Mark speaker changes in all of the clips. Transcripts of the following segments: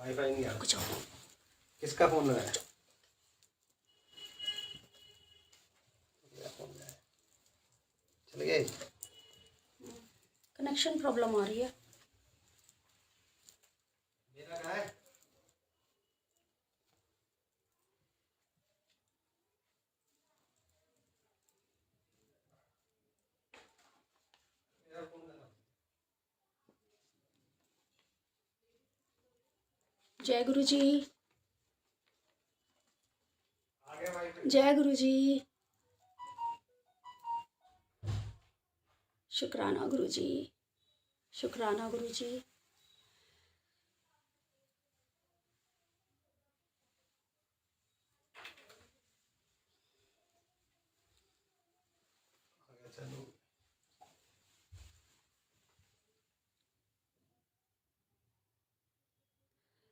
Speaker 1: Wifi नहीं आ रहा।
Speaker 2: कुछ और
Speaker 1: किसका फोन लगाया? मेरा फोन लगाया। चल गए।
Speaker 2: कनेक्शन प्रॉब्लम आ रही है।
Speaker 1: मेरा कहाँ है? मेरा फोन लगा।
Speaker 2: जय गुरु जी।
Speaker 1: आ गया वाईफाई।
Speaker 2: जय गुरु जी। शुक्राना गुरु जी। शुक्राना गुरु जी।
Speaker 1: आ गया चलो।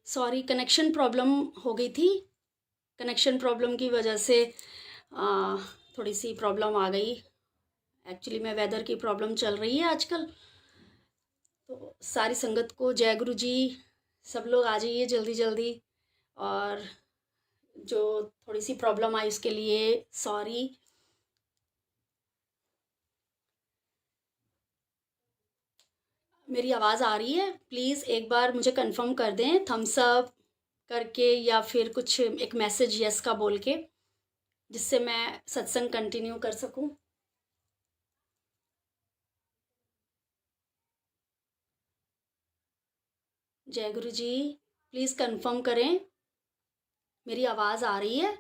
Speaker 2: सॉरी, कनेक्शन प्रॉब्लम हो गई थी। कनेक्शन प्रॉब्लम की वजह से थोड़ी सी प्रॉब्लम आ गई। एक्चुअली में वेदर की प्रॉब्लम चल रही है आजकल। तो सारी संगत को जय गुरु जी। सब लोग आ जाइए जल्दी जल्दी। और जो थोड़ी सी प्रॉब्लम आई उसके लिए सॉरी। मेरी आवाज़ आ रही है? प्लीज़ एक बार मुझे कंफर्म कर दें थम्स अप करके या फिर कुछ एक मैसेज यस का बोल के, जिससे मैं सत्संग कंटिन्यू कर सकूं। जय गुरु जी। प्लीज़ कंफर्म करें मेरी आवाज़ आ रही है?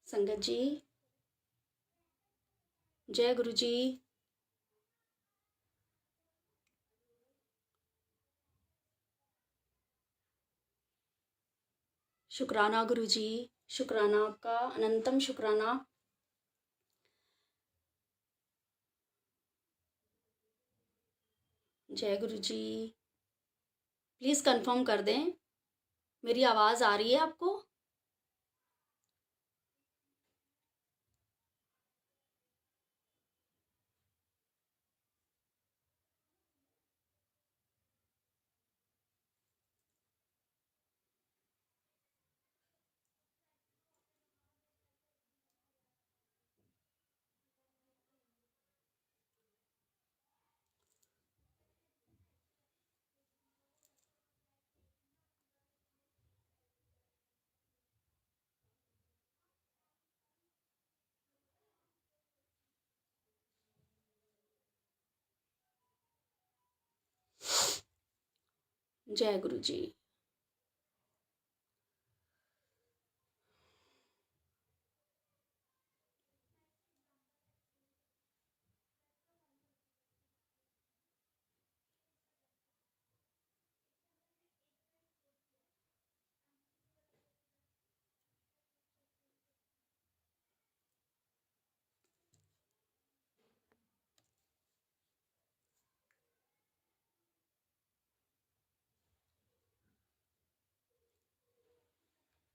Speaker 2: संगत जी। जय गुरु जी। शुक्राना गुरु जी। शुक्राना आपका, अनंतम शुक्राना। जय गुरु जी। प्लीज़ कंफर्म कर दें मेरी आवाज़ आ रही है आपको? जय गुरु जी।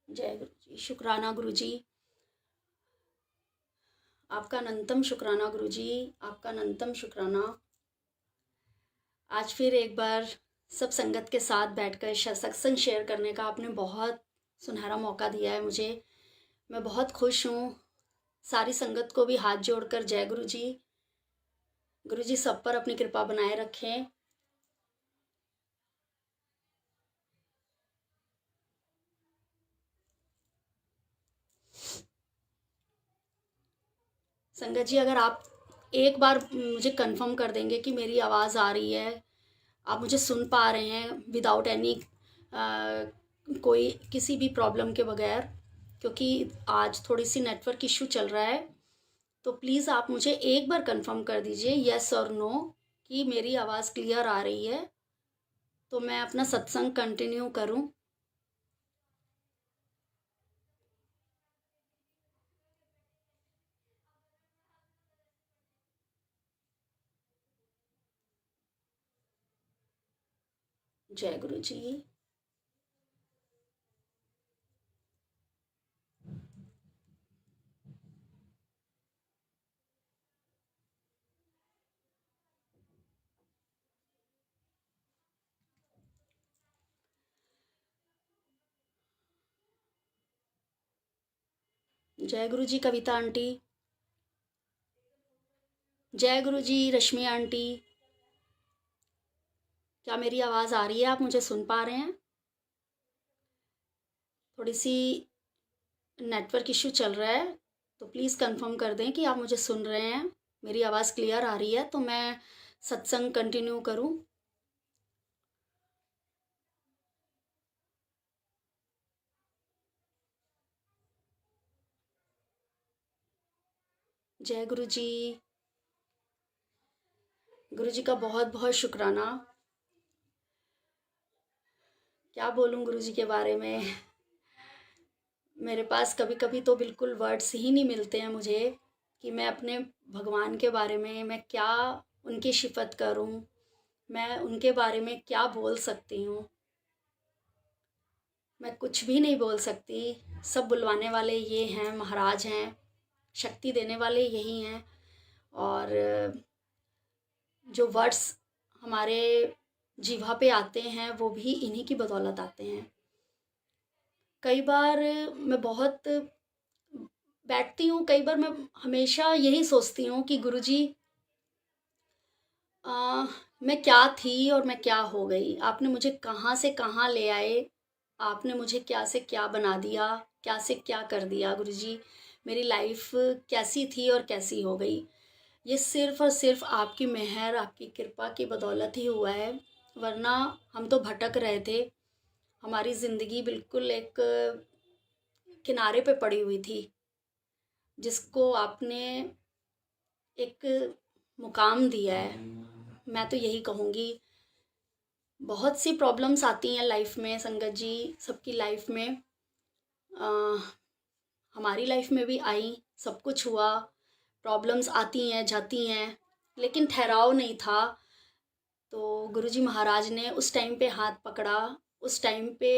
Speaker 2: जय गुरु जी। शुक्राना गुरु जी। आपका अनंतम शुक्राना गुरु जी। आपका अनंतम शुक्राना। आज फिर एक बार सब संगत के साथ बैठकर सत्संग शेयर करने का आपने बहुत सुनहरा मौका दिया है मुझे। मैं बहुत खुश हूँ। सारी संगत को भी हाथ जोड़कर जय गुरु जी। गुरु जी सब पर अपनी कृपा बनाए रखें। संगत जी अगर आप एक बार मुझे कंफर्म कर देंगे कि मेरी आवाज़ आ रही है, आप मुझे सुन पा रहे हैं विदाउट एनी कोई किसी भी प्रॉब्लम के बगैर, क्योंकि आज थोड़ी सी नेटवर्क इशू चल रहा है, तो प्लीज़ आप मुझे एक बार कंफर्म कर दीजिए यस और नो कि मेरी आवाज़ क्लियर आ रही है, तो मैं अपना सत्संग कंटिन्यू करूं। जय गुरु जी। जय गुरु जी कविता आंटी, जय गुरु जी रश्मि आंटी। क्या मेरी आवाज़ आ रही है? आप मुझे सुन पा रहे हैं? थोड़ी सी नेटवर्क इशू चल रहा है, तो प्लीज़ कंफर्म कर दें कि आप मुझे सुन रहे हैं, मेरी आवाज़ क्लियर आ रही है, तो मैं सत्संग कंटिन्यू करूं। जय गुरु जी। गुरु जी का बहुत बहुत शुक्राना। क्या बोलूं गुरु जी के बारे में, मेरे पास कभी कभी तो बिल्कुल वर्ड्स ही नहीं मिलते हैं मुझे कि मैं अपने भगवान के बारे में मैं क्या उनकी सिफत करूं, मैं उनके बारे में क्या बोल सकती हूँ। मैं कुछ भी नहीं बोल सकती। सब बुलवाने वाले ये हैं, महाराज हैं, शक्ति देने वाले यही हैं। और जो वर्ड्स हमारे जीवा पे आते हैं वो भी इन्हीं की बदौलत आते हैं। कई बार मैं बहुत बैठती हूँ, कई बार मैं हमेशा यही सोचती हूँ कि गुरुजी मैं क्या थी और मैं क्या हो गई। आपने मुझे कहाँ से कहाँ ले आए, आपने मुझे क्या से क्या बना दिया, क्या से क्या कर दिया गुरुजी। मेरी लाइफ कैसी थी और कैसी हो गई, ये सिर्फ़ और सिर्फ़ आपकी मेहर, आपकी कृपा की बदौलत ही हुआ है। वरना हम तो भटक रहे थे, हमारी ज़िंदगी बिल्कुल एक किनारे पे पड़ी हुई थी, जिसको आपने एक मुकाम दिया है। मैं तो यही कहूँगी, बहुत सी प्रॉब्लम्स आती हैं लाइफ में संगत जी, सबकी लाइफ में। अ, हमारी लाइफ में भी आई, सब कुछ हुआ, प्रॉब्लम्स आती हैं जाती हैं, लेकिन ठहराव नहीं था। तो गुरुजी महाराज ने उस टाइम पे हाथ पकड़ा, उस टाइम पे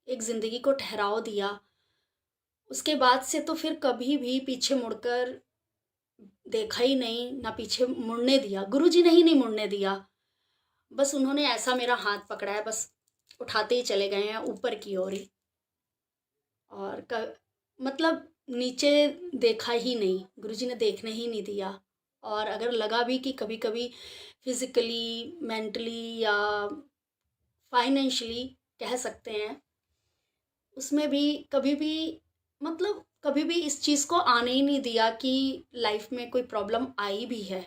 Speaker 2: एक ज़िंदगी को ठहराव दिया। उसके बाद से तो फिर कभी भी पीछे मुड़कर देखा ही नहीं, ना पीछे मुड़ने दिया। गुरुजी ने ही नहीं मुड़ने दिया, बस उन्होंने ऐसा मेरा हाथ पकड़ा है, बस उठाते ही चले गए हैं ऊपर की ओर ही। और मतलब नीचे देखा ही नहीं, गुरुजी ने देखने ही नहीं दिया। और अगर लगा भी कि कभी कभी फिज़िकली, मेंटली या फाइनेंशियली कह सकते हैं, उसमें भी कभी भी मतलब कभी भी इस चीज़ को आने ही नहीं दिया कि लाइफ में कोई प्रॉब्लम आई भी है।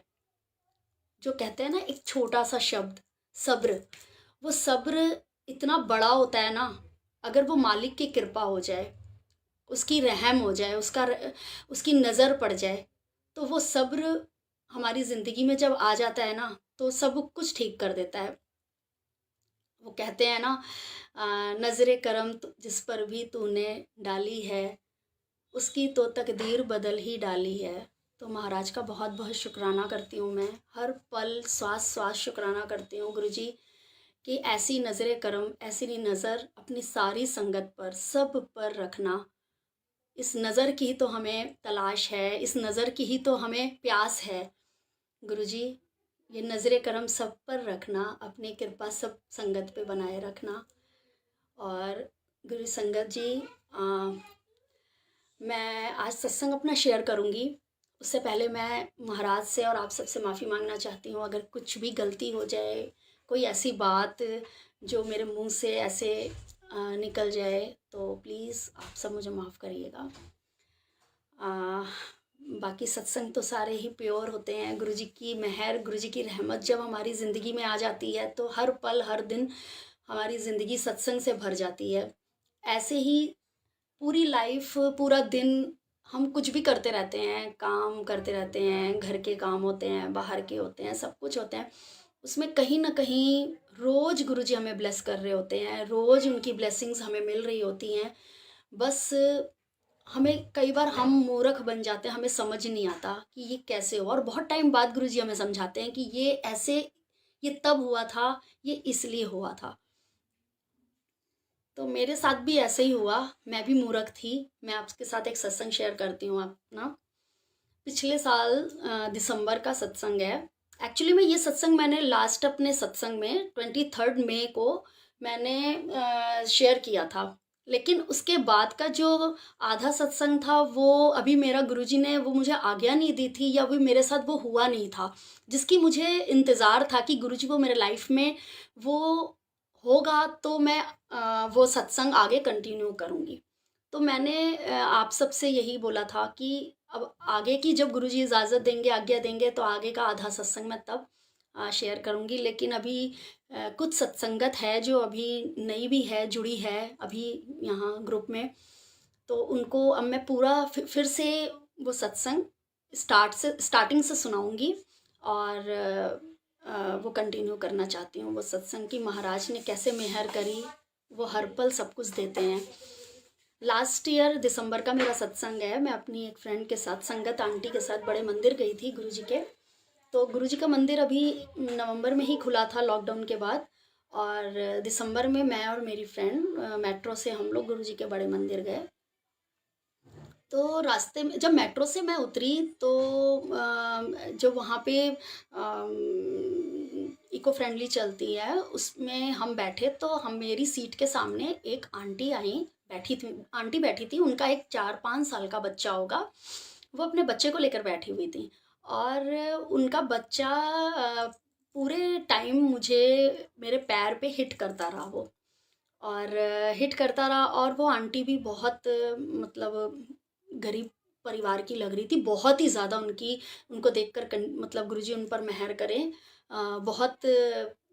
Speaker 2: जो कहते हैं ना एक छोटा सा शब्द सब्र, वो सब्र इतना बड़ा होता है ना। अगर वो मालिक की कृपा हो जाए, उसकी रहम हो जाए, उसकी नज़र पड़ जाए, तो वो सब्र हमारी ज़िंदगी में जब आ जाता है ना, तो सब कुछ ठीक कर देता है। वो कहते हैं ना, नज़रे करम जिस पर भी तूने डाली है, उसकी तो तकदीर बदल ही डाली है। तो महाराज का बहुत बहुत शुक्राना करती हूँ मैं, हर पल श्वास श्वास शुक्राना करती हूँ गुरुजी कि ऐसी नज़रे करम, ऐसी नज़र अपनी सारी संगत पर, सब पर रखना। इस नज़र की ही तो हमें तलाश है, इस नज़र की ही तो हमें प्यास है गुरुजी। ये नज़रे करम सब पर रखना, अपनी कृपा सब संगत पे बनाए रखना। और गुरु संगत जी, मैं आज सत्संग अपना शेयर करूँगी, उससे पहले मैं महाराज से और आप सबसे माफ़ी मांगना चाहती हूँ। अगर कुछ भी गलती हो जाए, कोई ऐसी बात जो मेरे मुंह से ऐसे निकल जाए, तो प्लीज़ आप सब मुझे माफ़ करिएगा। बाकी सत्संग तो सारे ही प्योर होते हैं। गुरुजी की मेहर, गुरुजी की रहमत जब हमारी ज़िंदगी में आ जाती है, तो हर पल हर दिन हमारी ज़िंदगी सत्संग से भर जाती है। ऐसे ही पूरी लाइफ, पूरा दिन हम कुछ भी करते रहते हैं, काम करते रहते हैं, घर के काम होते हैं, बाहर के होते हैं, सब कुछ होते हैं। उसमें कहीं ना कहीं रोज़ गुरुजी हमें ब्लेस कर रहे होते हैं, रोज़ उनकी ब्लेसिंग्स हमें मिल रही होती हैं। बस हमें कई बार हम मूर्ख बन जाते हैं, हमें समझ नहीं आता कि ये कैसे हुआ। और बहुत टाइम बाद गुरुजी हमें समझाते हैं कि ये ऐसे, ये तब हुआ था, ये इसलिए हुआ था। तो मेरे साथ भी ऐसे ही हुआ, मैं भी मूर्ख थी। मैं आपके साथ एक सत्संग शेयर करती हूँ अपना। पिछले साल दिसंबर का सत्संग है। एक्चुअली में ये सत्संग मैंने लास्ट अपने सत्संग में 23 मई को मैंने शेयर किया था लेकिन उसके बाद का जो आधा सत्संग था वो अभी मेरा गुरुजी ने वो मुझे आज्ञा नहीं दी थी, या अभी मेरे साथ वो हुआ नहीं था जिसकी मुझे इंतज़ार था कि गुरुजी वो मेरे लाइफ में वो होगा, तो मैं वो सत्संग आगे कंटिन्यू करूँगी। तो मैंने आप सबसे यही बोला था कि अब आगे की जब गुरुजी इजाज़त देंगे, आज्ञा देंगे, तो आगे का आधा सत्संग मैं तब शेयर करूँगी। लेकिन अभी कुछ सत्संगत है जो अभी नई भी है, जुड़ी है अभी यहाँ ग्रुप में, तो उनको अब मैं पूरा फिर से वो सत्संग स्टार्टिंग से सुनाऊंगी। और वो कंटिन्यू करना चाहती हूँ वो सत्संग की महाराज ने कैसे मेहर करी, वो हर पल सब कुछ देते हैं। लास्ट ईयर दिसंबर का मेरा सत्संग है। मैं अपनी एक फ्रेंड के साथ, संगत आंटी के साथ, बड़े मंदिर गई थी गुरुजी के। तो गुरुजी का मंदिर अभी नवंबर में ही खुला था लॉकडाउन के बाद, और दिसंबर में मैं और मेरी फ्रेंड मेट्रो से हम लोग गुरुजी के बड़े मंदिर गए। तो रास्ते में जब मेट्रो से मैं उतरी तो जब वहाँ पे इको फ्रेंडली चलती है उसमें हम बैठे, तो हम मेरी सीट के सामने एक आंटी आई, बैठी थी। उनका एक 4-5 साल का बच्चा होगा, वो अपने बच्चे को लेकर बैठी हुई थी। और उनका बच्चा पूरे टाइम मुझे मेरे पैर पे हिट करता रहा वो, और हिट करता रहा। और वो आंटी भी बहुत मतलब गरीब परिवार की लग रही थी, बहुत ही ज़्यादा उनको देखकर मतलब गुरुजी उन पर मेहर करें, बहुत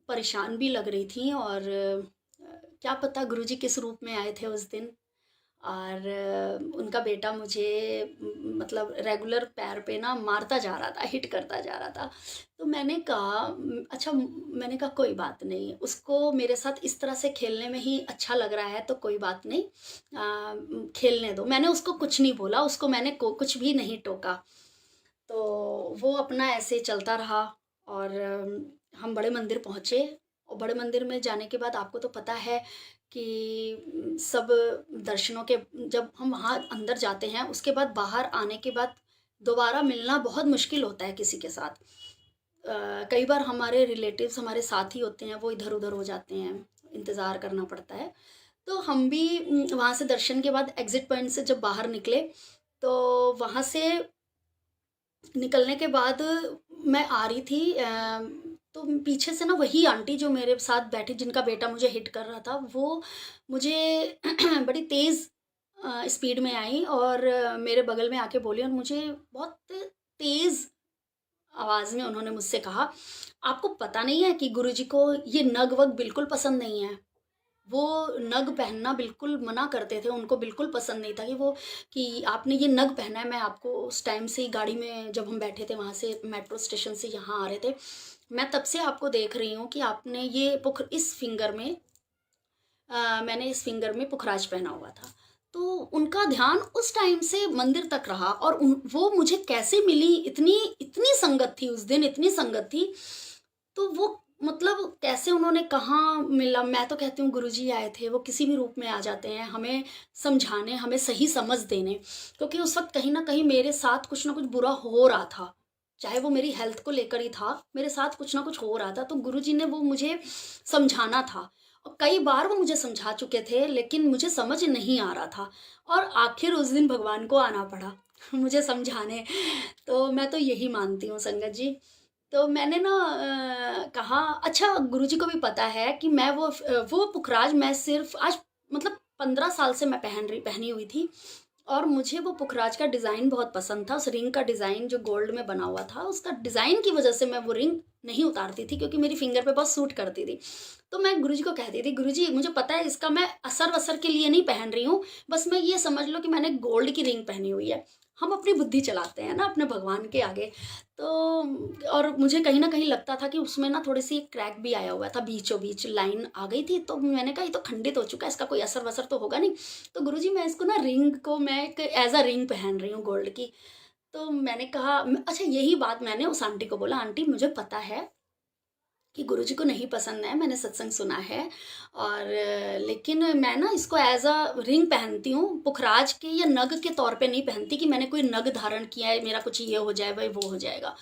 Speaker 2: परेशान भी लग रही थी। और क्या पता गुरुजी किस रूप में आए थे उस दिन। और उनका बेटा मुझे मतलब रेगुलर पैर पे ना मारता जा रहा था, हिट करता जा रहा था। तो मैंने कहा अच्छा, मैंने कहा कोई बात नहीं, उसको मेरे साथ इस तरह से खेलने में ही अच्छा लग रहा है तो कोई बात नहीं, खेलने दो। मैंने उसको कुछ नहीं बोला, उसको मैंने कुछ भी नहीं टोका। तो वो अपना ऐसे चलता रहा। और हम बड़े मंदिर पहुँचे, और बड़े मंदिर में जाने के बाद आपको तो पता है कि सब दर्शनों के, जब हम वहाँ अंदर जाते हैं उसके बाद बाहर आने के बाद दोबारा मिलना बहुत मुश्किल होता है किसी के साथ। कई बार हमारे रिलेटिव्स हमारे साथ ही होते हैं, वो इधर उधर हो जाते हैं, इंतज़ार करना पड़ता है। तो हम भी वहाँ से दर्शन के बाद एग्ज़िट पॉइंट से जब बाहर निकले, तो वहाँ से निकलने के बाद मैं आ रही थी, तो पीछे से ना वही आंटी जो मेरे साथ बैठी, जिनका बेटा मुझे हिट कर रहा था, वो मुझे बड़ी तेज़ स्पीड में आई और मेरे बगल में आके बोली, और मुझे बहुत तेज़ आवाज़ में उन्होंने मुझसे कहा, आपको पता नहीं है कि गुरुजी को ये नग वग बिल्कुल पसंद नहीं है। वो नग पहनना बिल्कुल मना करते थे, उनको बिल्कुल पसंद नहीं था कि आपने ये नग पहना है। मैं आपको उस टाइम से ही गाड़ी में जब हम बैठे थे वहाँ से मेट्रो स्टेशन से यहाँ आ रहे थे, मैं तब से आपको देख रही हूँ कि आपने ये इस फिंगर में मैंने इस फिंगर में पुखराज पहना हुआ था। तो उनका ध्यान उस टाइम से मंदिर तक रहा, और वो मुझे कैसे मिली, इतनी इतनी संगत थी उस दिन, इतनी संगत थी। तो वो मतलब कैसे उन्होंने कहाँ मिला, मैं तो कहती हूँ गुरुजी आए थे, वो किसी भी रूप में आ जाते हैं हमें समझाने, हमें सही समझ देने। क्योंकि उस वक्त कहीं ना कहीं मेरे साथ कुछ ना कुछ बुरा हो रहा था, चाहे वो मेरी हेल्थ को लेकर ही था, मेरे साथ कुछ ना कुछ हो रहा था। तो गुरुजी ने वो मुझे समझाना था, और कई बार वो मुझे समझा चुके थे, लेकिन मुझे समझ नहीं आ रहा था, और आखिर उस दिन भगवान को आना पड़ा मुझे समझाने। तो मैं तो यही मानती हूँ संगत जी। तो मैंने ना कहा अच्छा, गुरुजी को भी पता है कि मैं वो पुखराज मैं सिर्फ आज मतलब 15 साल से मैं पहनी हुई थी, और मुझे वो पुखराज का डिज़ाइन बहुत पसंद था। उस रिंग का डिज़ाइन जो गोल्ड में बना हुआ था, उसका डिज़ाइन की वजह से मैं वो रिंग नहीं उतारती थी, क्योंकि मेरी फिंगर पे बहुत सूट करती थी। तो मैं गुरुजी को कहती थी, गुरुजी मुझे पता है इसका मैं असर वसर के लिए नहीं पहन रही हूँ, बस मैं ये समझ लो कि मैंने गोल्ड की रिंग पहनी हुई है। हम अपनी बुद्धि चलाते हैं ना अपने भगवान के आगे। तो और मुझे कहीं ना कहीं लगता था कि उसमें ना थोड़ी सी क्रैक भी आया हुआ था, बीचों बीच लाइन आ गई थी। तो मैंने कहा ये तो खंडित हो चुका है, इसका कोई असर वसर तो होगा नहीं। तो गुरुजी मैं इसको ना रिंग को मैं एक एज अ रिंग पहन रही हूँ गोल्ड की। तो मैंने कहा अच्छा, यही बात मैंने उस आंटी को बोला, आंटी मुझे पता है कि गुरुजी को नहीं पसंद है, मैंने सत्संग सुना है, और लेकिन मैं ना इसको एज अ रिंग पहनती हूँ, पुखराज के या नग के तौर पे नहीं पहनती कि मैंने कोई नग धारण किया है, मेरा कुछ ये हो जाए भाई वो हो जाएगा।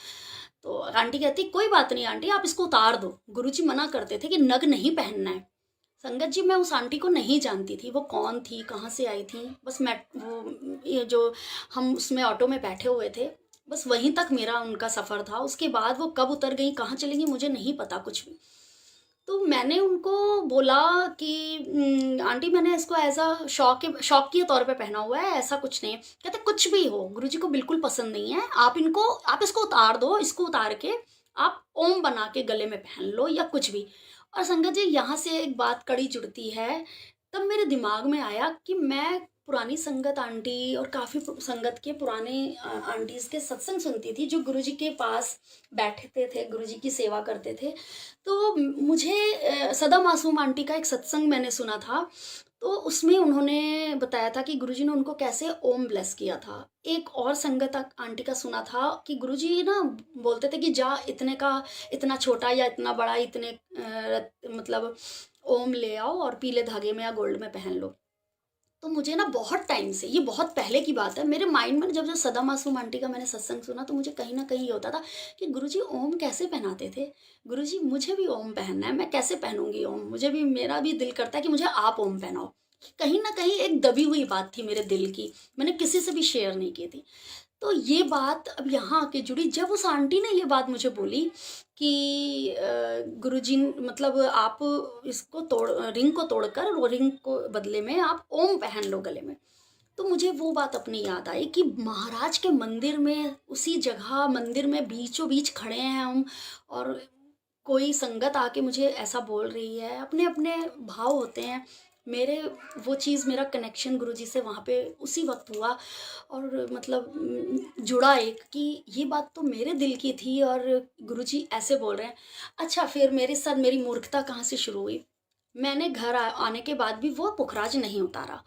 Speaker 2: तो आंटी कहती कोई बात नहीं आंटी, आप इसको उतार दो, गुरुजी मना करते थे कि नग नहीं पहनना है। संगत जी मैं उस आंटी को नहीं जानती थी, वो कौन थी, कहाँ से आई थी। बस मैं वो ये जो हम उसमें ऑटो में बैठे हुए थे, बस वहीं तक मेरा उनका सफ़र था। उसके बाद वो कब उतर गई, कहाँ चली गई, मुझे नहीं पता कुछ भी। तो मैंने उनको बोला कि आंटी मैंने इसको एज़ अ शौक के तौर पे पहना हुआ है, ऐसा कुछ नहीं है। कहते कुछ भी हो, गुरुजी को बिल्कुल पसंद नहीं है, आप इसको उतार दो, इसको उतार के आप ओम बना के गले में पहन लो या कुछ भी। और संगत जी यहाँ से एक बात कड़ी जुड़ती है, तब मेरे दिमाग में आया कि मैं पुरानी संगत आंटी और काफ़ी संगत के पुराने आंटीज़ के सत्संग सुनती थी, जो गुरुजी के पास बैठते थे, गुरुजी की सेवा करते थे। तो मुझे सदा मासूम आंटी का एक सत्संग मैंने सुना था, तो उसमें उन्होंने बताया था कि गुरुजी ने उनको कैसे ओम ब्लेस किया था। एक और संगत आंटी का सुना था कि गुरुजी ना बोलते थे कि जा इतने का इतना छोटा या इतना बड़ा इतने मतलब ओम ले आओ और पीले धागे में या गोल्ड में पहन लो। तो मुझे ना बहुत टाइम से, ये बहुत पहले की बात है, मेरे माइंड में जब जब सदा मासूम आंटी का मैंने सत्संग सुना तो मुझे कहीं ना कहीं ये होता था कि गुरुजी ओम कैसे पहनाते थे। गुरुजी मुझे भी ओम पहनना है, मैं कैसे पहनूंगी ओम, मुझे भी, मेरा भी दिल करता है कि मुझे आप ओम पहनाओ। कहीं ना कहीं एक दबी हुई बात थी मेरे दिल की, मैंने किसी से भी शेयर नहीं की थी। तो ये बात अब यहाँ आके जुड़ी जब उस आंटी ने ये बात मुझे बोली कि गुरुजी मतलब आप इसको रिंग को तोड़कर वो रिंग को बदले में आप ओम पहन लो गले में। तो मुझे वो बात अपनी याद आई कि महाराज के मंदिर में, उसी जगह मंदिर में बीचों बीच खड़े हैं हम, और कोई संगत आके मुझे ऐसा बोल रही है। अपने अपने भाव होते हैं मेरे, वो चीज़, मेरा कनेक्शन गुरुजी से वहाँ पे उसी वक्त हुआ। और मतलब जुड़ा एक कि ये बात तो मेरे दिल की थी और गुरुजी ऐसे बोल रहे हैं। अच्छा, फिर मेरे साथ मेरी मूर्खता कहाँ से शुरू हुई। मैंने घर आने के बाद भी वो पुखराज नहीं उतारा,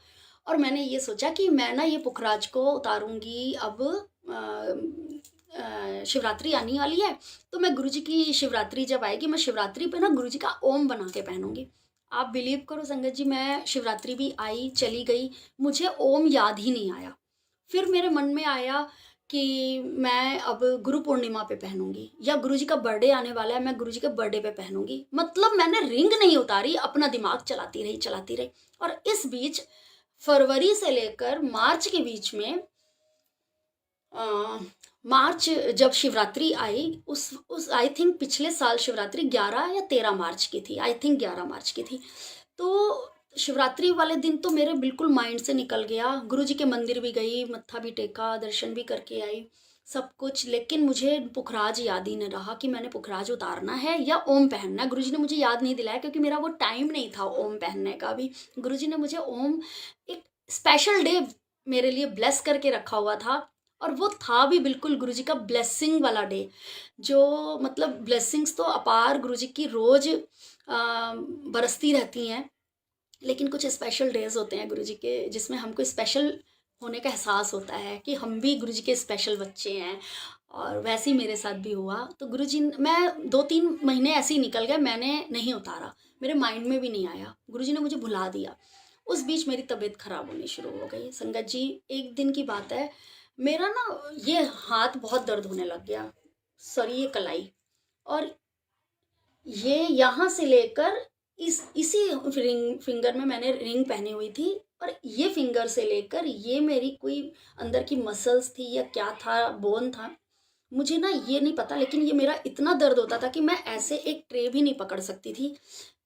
Speaker 2: और मैंने ये सोचा कि मैं ना ये पुखराज को उतारूंगी अब। शिवरात्रि आने वाली है, तो मैं गुरुजी की शिवरात्रि जब आएगी, मैं शिवरात्रि पे ना गुरुजी का ओम बना के पहनूंगी। आप बिलीव करो संगत जी, मैं शिवरात्रि भी आई चली गई, मुझे ओम याद ही नहीं आया। फिर मेरे मन में आया कि मैं अब गुरु पूर्णिमा पे पहनूंगी, या गुरुजी का बर्थडे आने वाला है, मैं गुरुजी के बर्थडे पे पहनूंगी। मतलब मैंने रिंग नहीं उतारी, अपना दिमाग चलाती रही चलाती रही। और इस बीच फरवरी से लेकर मार्च के बीच में मार्च जब शिवरात्रि आई, उस आई थिंक पिछले साल शिवरात्रि 11 या 13 मार्च की थी, आई थिंक 11 मार्च की थी। तो शिवरात्रि वाले दिन तो मेरे बिल्कुल माइंड से निकल गया। गुरुजी के मंदिर भी गई, मत्था भी टेका, दर्शन भी करके आई, सब कुछ, लेकिन मुझे पुखराज याद ही नहीं रहा कि मैंने पुखराज उतारना है या ओम पहनना है। गुरुजी ने मुझे याद नहीं दिलाया, क्योंकि मेरा वो टाइम नहीं था ओम पहनने का भी। गुरुजी ने मुझे ओम एक स्पेशल डे मेरे लिए ब्लेस करके रखा हुआ था, और वो था भी बिल्कुल गुरुजी का ब्लेसिंग वाला डे। जो मतलब ब्लेसिंग्स तो अपार गुरुजी की रोज़ बरसती रहती हैं, लेकिन कुछ स्पेशल डेज होते हैं गुरुजी के, जिसमें हमको स्पेशल होने का एहसास होता है कि हम भी गुरुजी के स्पेशल बच्चे हैं। और वैसे ही मेरे साथ भी हुआ। तो गुरुजी, मैं 2-3 महीने ऐसे ही निकल गए, मैंने नहीं उतारा, मेरे माइंड में भी नहीं आया, गुरुजी ने मुझे भुला दिया। उस बीच मेरी तबीयत खराब होनी शुरू हो गई। संगत जी, एक दिन की बात है, मेरा ना ये हाथ बहुत दर्द होने लग गया, सॉरी ये कलाई, और ये यहाँ से लेकर इसी फिंगर में मैंने रिंग पहनी हुई थी, और ये फिंगर से लेकर ये मेरी कोई अंदर की मसल्स थी या क्या था, बोन था, मुझे ना ये नहीं पता। लेकिन ये मेरा इतना दर्द होता था कि मैं ऐसे एक ट्रे भी नहीं पकड़ सकती थी,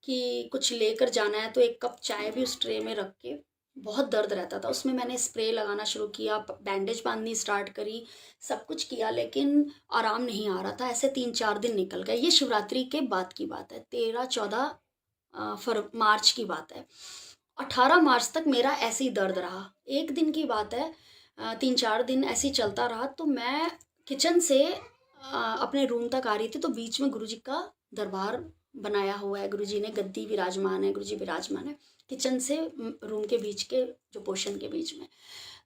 Speaker 2: कि कुछ लेकर जाना है तो एक कप चाय भी उस ट्रे में रख के, बहुत दर्द रहता था उसमें। मैंने स्प्रे लगाना शुरू किया, बैंडेज बांधनी स्टार्ट करी, सब कुछ किया, लेकिन आराम नहीं आ रहा था। ऐसे 3-4 दिन निकल गए। ये शिवरात्रि के बाद की बात है, 13-14 मार्च की बात है। 18 मार्च तक मेरा ऐसे ही दर्द रहा। एक दिन की बात है, 3-4 दिन ऐसे ही चलता रहा। तो मैं किचन से अपने रूम तक आ रही थी, तो बीच में गुरुजी का दरबार बनाया हुआ है, गुरुजी ने गद्दी विराजमान है, गुरुजी विराजमान है किचन से रूम के बीच के जो पोर्शन के बीच में।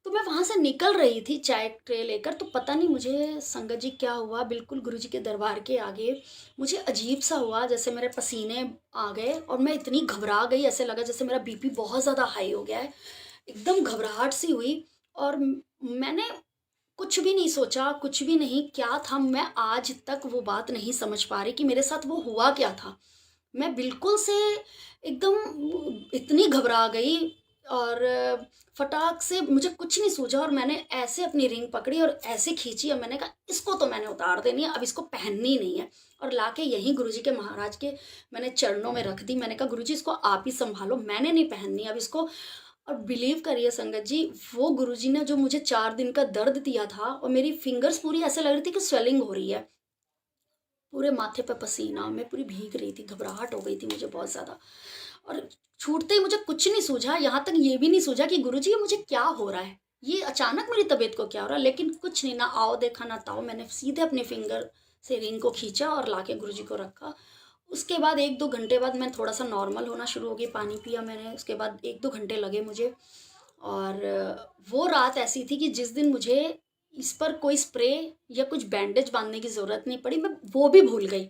Speaker 2: तो मैं वहाँ से निकल रही थी चाय ट्रे लेकर, तो पता नहीं मुझे संगत जी क्या हुआ, बिल्कुल गुरुजी के दरबार के आगे मुझे अजीब सा हुआ, जैसे मेरे पसीने आ गए और मैं इतनी घबरा गई, ऐसे लगा जैसे मेरा बीपी बहुत ज़्यादा हाई हो गया है, एकदम घबराहट सी हुई। और मैंने कुछ भी नहीं सोचा, कुछ भी नहीं, क्या था, मैं आज तक वो बात नहीं समझ पा रही कि मेरे साथ वो हुआ क्या था। मैं बिल्कुल से एकदम इतनी घबरा गई और फटाक से मुझे कुछ नहीं सूझा और मैंने ऐसे अपनी रिंग पकड़ी और ऐसे खींची और मैंने कहा इसको तो मैंने उतार देनी है, अब इसको पहननी नहीं है। और लाके यहीं गुरुजी के महाराज के मैंने चरणों में रख दी। मैंने कहा गुरुजी इसको आप ही संभालो, मैंने नहीं पहननी अब इसको। और बिलीव करिए संगत जी, वो गुरुजी ने जो मुझे 4 दिन का दर्द दिया था और मेरी फिंगर्स पूरी ऐसे लग रही थी कि स्वेलिंग हो रही है, पूरे माथे पे पसीना, मैं पूरी भीग रही थी, घबराहट हो गई थी मुझे बहुत ज़्यादा। और छूटते ही मुझे कुछ नहीं सूझा, यहाँ तक ये भी नहीं सूझा कि गुरुजी ये मुझे क्या हो रहा है, ये अचानक मेरी तबीयत को क्या हो रहा है। लेकिन कुछ नहीं, ना आओ देखा ना ताओ, मैंने सीधे अपने फिंगर से रिंग को खींचा और लाके गुरुजी को रखा। उसके बाद 1-2 घंटे बाद मैं थोड़ा सा नॉर्मल होना शुरू हो गई, पानी पिया मैंने, उसके बाद 1-2 घंटे लगे मुझे। और वो रात ऐसी थी कि जिस दिन मुझे इस पर कोई स्प्रे या कुछ बैंडेज बांधने की ज़रूरत नहीं पड़ी, मैं वो भी भूल गई।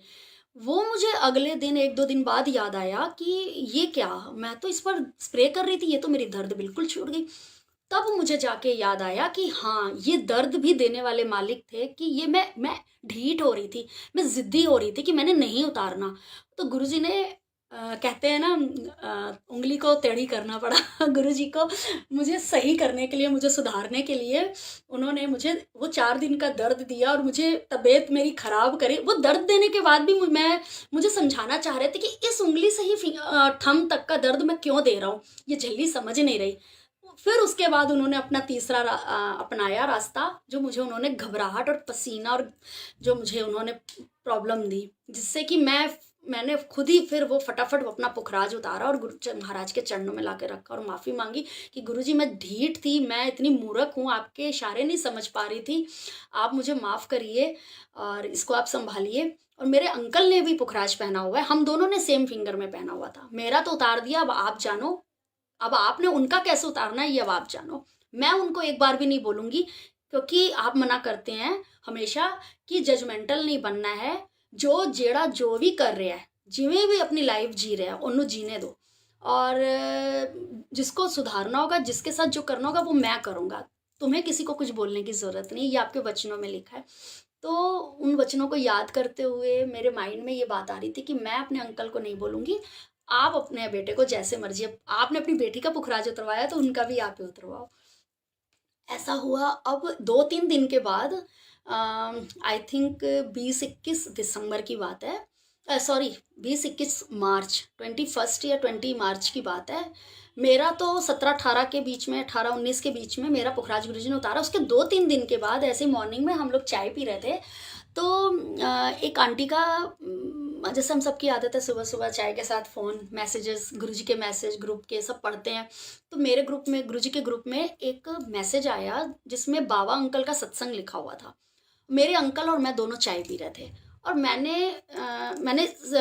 Speaker 2: वो मुझे अगले दिन 1-2 दिन बाद याद आया कि ये क्या, मैं तो इस पर स्प्रे कर रही थी, ये तो मेरी दर्द बिल्कुल छूट गई। तब मुझे जाके याद आया कि हाँ, ये दर्द भी देने वाले मालिक थे, कि ये मैं ढीठ हो रही थी, मैं ज़िद्दी हो रही थी कि मैंने नहीं उतारना। तो गुरुजी ने कहते हैं ना, उंगली को टेढ़ी करना पड़ा गुरुजी को मुझे सही करने के लिए, मुझे सुधारने के लिए। उन्होंने मुझे वो 4 दिन का दर्द दिया और मुझे तबीयत मेरी ख़राब करी। वो दर्द देने के बाद भी मुझे समझाना चाह रहे थे कि इस उंगली से ही थंब तक का दर्द मैं क्यों दे रहा हूँ, ये झिल्ली समझ नहीं रही। फिर उसके बाद उन्होंने अपना तीसरा अपनाया रास्ता, जो मुझे उन्होंने घबराहट और पसीना और जो मुझे उन्होंने प्रॉब्लम दी, जिससे कि मैंने खुद ही फिर वो फटाफट अपना पुखराज उतारा और गुरु महाराज के चरणों में लाके रखा और माफ़ी मांगी कि गुरुजी मैं ढीठ थी, मैं इतनी मूर्ख हूँ, आपके इशारे नहीं समझ पा रही थी, आप मुझे माफ़ करिए और इसको आप संभालिए। और मेरे अंकल ने भी पुखराज पहना हुआ है, हम दोनों ने सेम फिंगर में पहना हुआ था। मेरा तो उतार दिया, अब आप जानो, अब आपने उनका कैसे उतारना है ये अब आप जानो। मैं उनको एक बार भी नहीं बोलूँगी, क्योंकि आप मना करते हैं हमेशा कि जजमेंटल नहीं बनना है। जो जेड़ा जो भी कर रहा है, जिमें भी अपनी लाइफ जी रहा है, उन्होंने जीने दो। और जिसको सुधारना होगा, जिसके साथ जो करना होगा वो मैं करूँगा। तुम्हें किसी को कुछ बोलने की ज़रूरत नहीं, ये आपके वचनों में लिखा है। तो उन वचनों को याद करते हुए मेरे माइंड में ये बात आ रही थी कि मैं अपने अंकल को नहीं बोलूँगी, आप अपने बेटे को जैसे मर्जी, आपने अपनी बेटी का पुखराज उतरवाया तो उनका भी आप ही उतरवाओ। ऐसा हुआ। अब 2-3 दिन के बाद आई थिंक 20-21 दिसंबर की बात है, सॉरी 20-21 मार्च, 21 या 20 मार्च की बात है। मेरा तो 17-18 के बीच में, 18-19 के बीच में मेरा पुखराज गुरुजी ने उतारा। उसके 2-3 दिन के बाद ऐसे मॉर्निंग में हम लोग चाय पी रहे थे, तो एक आंटी का जैसे हम सबकी आदत है सुबह सुबह चाय के साथ फ़ोन मैसेजेस, गुरुजी के मैसेज ग्रुप के सब पढ़ते हैं। तो मेरे ग्रुप में, गुरुजी के ग्रुप में एक मैसेज आया जिसमें बाबा अंकल का सत्संग लिखा हुआ था। मेरे अंकल और मैं दोनों चाय पी रहे थे और मैंने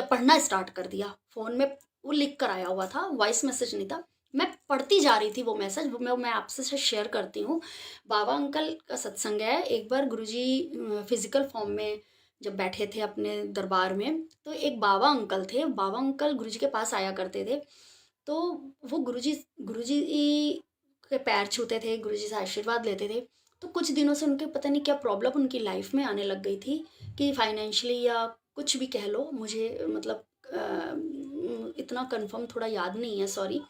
Speaker 2: पढ़ना स्टार्ट कर दिया फ़ोन में। वो लिख कर आया हुआ था, वॉइस मैसेज नहीं था। मैं पढ़ती जा रही थी वो मैसेज, मैं आपसे शेयर करती हूँ। बाबा अंकल का सत्संग है। एक बार गुरुजी फिजिकल फॉर्म में जब बैठे थे अपने दरबार में, तो एक बाबा अंकल थे। बाबा अंकल गुरुजी के पास आया करते थे, तो वो गुरुजी के पैर छूते थे, गुरुजी से आशीर्वाद लेते थे। तो कुछ दिनों से उनके पता नहीं क्या प्रॉब्लम उनकी लाइफ में आने लग गई थी, कि फाइनेंशियली या कुछ भी कह लो, मुझे मतलब इतना कंफर्म थोड़ा याद नहीं है, सॉरी।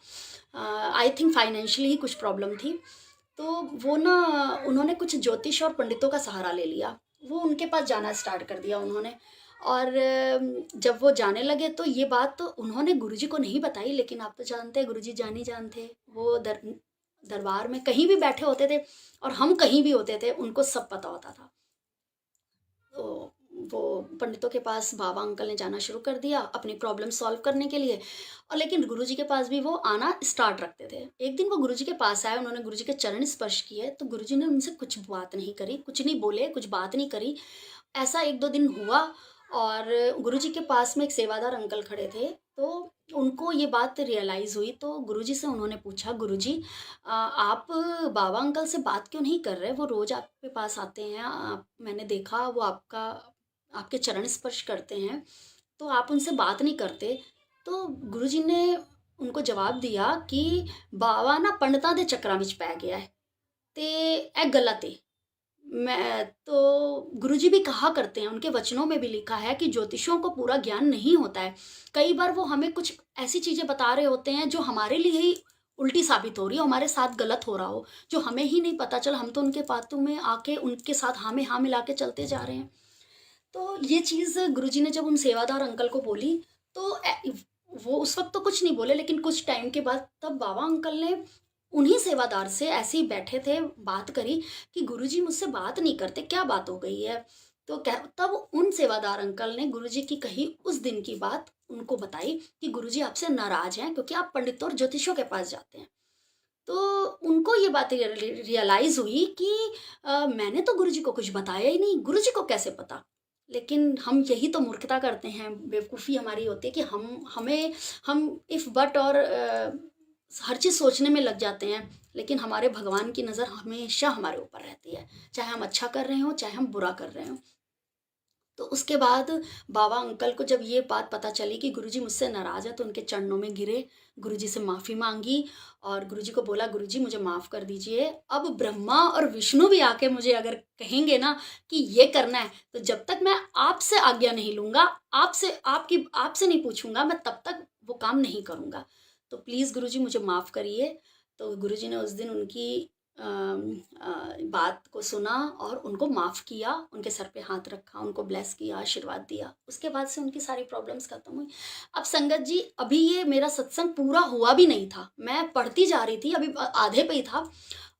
Speaker 2: आई थिंक फाइनेंशियली ही कुछ प्रॉब्लम थी। तो वो ना, उन्होंने कुछ ज्योतिष और पंडितों का सहारा ले लिया। वो उनके पास जाना स्टार्ट कर दिया उन्होंने। और जब वो जाने लगे तो ये बात तो उन्होंने गुरुजी को नहीं बताई, लेकिन आप तो जानते हैं गुरुजी जान ही जान थे। वो दरबार में कहीं भी बैठे होते थे और हम कहीं भी होते थे, उनको सब पता होता था। तो वो पंडितों के पास बाबा अंकल ने जाना शुरू कर दिया अपनी प्रॉब्लम सॉल्व करने के लिए। और लेकिन गुरुजी के पास भी वो आना स्टार्ट रखते थे। एक दिन वो गुरुजी के पास आए, उन्होंने गुरुजी के चरण स्पर्श किए, तो गुरुजी ने उनसे कुछ बात नहीं करी, कुछ नहीं बोले, कुछ बात नहीं करी। ऐसा 1-2 दिन हुआ और गुरुजी के पास में एक सेवादार अंकल खड़े थे, तो उनको ये बात रियलाइज़ हुई। तो गुरुजी से उन्होंने पूछा, गुरुजी आप बाबा अंकल से बात क्यों नहीं कर रहे? वो रोज़ आपके पास आते हैं, मैंने देखा वो आपके चरण स्पर्श करते हैं, तो आप उनसे बात नहीं करते। तो गुरुजी ने उनको जवाब दिया कि बाबा ना पंडितां दे चक्करां विच पै गया है, ते ए गलत है। मैं तो गुरुजी भी कहा करते हैं, उनके वचनों में भी लिखा है कि ज्योतिषियों को पूरा ज्ञान नहीं होता है। कई बार वो हमें कुछ ऐसी चीज़ें बता रहे होते हैं जो हमारे लिए ही उल्टी साबित हो रही है, हमारे साथ गलत हो रहा हो, जो हमें ही नहीं पता चल, हम तो उनके बातों में आके उनके साथ हाँ में हाँ मिला के चलते जा रहे हैं। तो ये चीज़ गुरुजी ने जब उन सेवादार अंकल को बोली, तो वो उस वक्त तो कुछ नहीं बोले, लेकिन कुछ टाइम के बाद तब बाबा अंकल ने उन्हीं सेवादार से ऐसे ही बैठे थे, बात करी कि गुरुजी मुझसे बात नहीं करते, क्या बात हो गई है। तो कह तब उन सेवादार अंकल ने गुरुजी की कही उस दिन की बात उनको बताई कि गुरुजी आपसे नाराज हैं क्योंकि आप पंडितों और ज्योतिषों के पास जाते हैं। तो उनको ये बात रियलाइज़ हुई कि मैंने तो गुरुजी को कुछ बताया ही नहीं, गुरुजी को कैसे पता। लेकिन हम यही तो मूर्खता करते हैं, बेवकूफ़ी हमारी होती है कि हम इफ़ बट और हर चीज़ सोचने में लग जाते हैं, लेकिन हमारे भगवान की नज़र हमेशा हमारे ऊपर रहती है, चाहे हम अच्छा कर रहे हों, चाहे हम बुरा कर रहे हों। तो उसके बाद बाबा अंकल को जब ये बात पता चली कि गुरुजी मुझसे नाराज़ है, तो उनके चरणों में गिरे, गुरुजी से माफ़ी मांगी और गुरुजी को बोला, गुरुजी मुझे माफ़ कर दीजिए। अब ब्रह्मा और विष्णु भी आके मुझे अगर कहेंगे ना कि ये करना है, तो जब तक मैं आपसे आज्ञा नहीं लूँगा, आपसे नहीं पूछूंगा, मैं तब तक वो काम नहीं करूँगा। तो प्लीज़ गुरुजी मुझे माफ़ करिए। तो गुरुजी ने उस दिन उनकी बात को सुना और उनको माफ़ किया, उनके सर पे हाथ रखा, उनको ब्लेस किया, आशीर्वाद दिया। उसके बाद से उनकी सारी प्रॉब्लम्स खत्म हुई। अब संगत जी, अभी ये मेरा सत्संग पूरा हुआ भी नहीं था, मैं पढ़ती जा रही थी, अभी आधे पे ही था,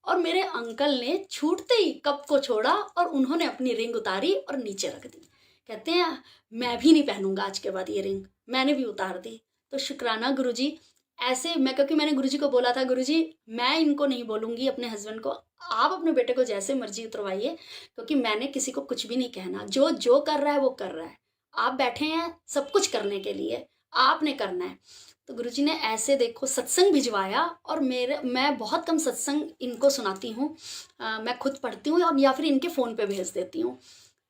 Speaker 2: और मेरे अंकल ने छूटते ही कप को छोड़ा और उन्होंने अपनी रिंग उतारी और नीचे रख दी। कहते हैं मैं भी नहीं पहनूंगा आज के बाद ये रिंग, मैंने भी उतार दी। तो शुक्राना गुरुजी। ऐसे मैं, क्योंकि मैंने गुरुजी को बोला था, गुरुजी मैं इनको नहीं बोलूँगी अपने हस्बैंड को, आप अपने बेटे को जैसे मर्जी उतरवाइए, क्योंकि मैंने किसी को कुछ भी नहीं कहना, जो जो कर रहा है वो कर रहा है। आप बैठे हैं सब कुछ करने के लिए, आपने करना है। तो गुरुजी ने ऐसे देखो सत्संग भिजवाया, और मैं बहुत कम सत्संग इनको सुनाती हूँ, मैं खुद पढ़ती हूँ और या फिर इनके फ़ोन पे भेज देती हूँ।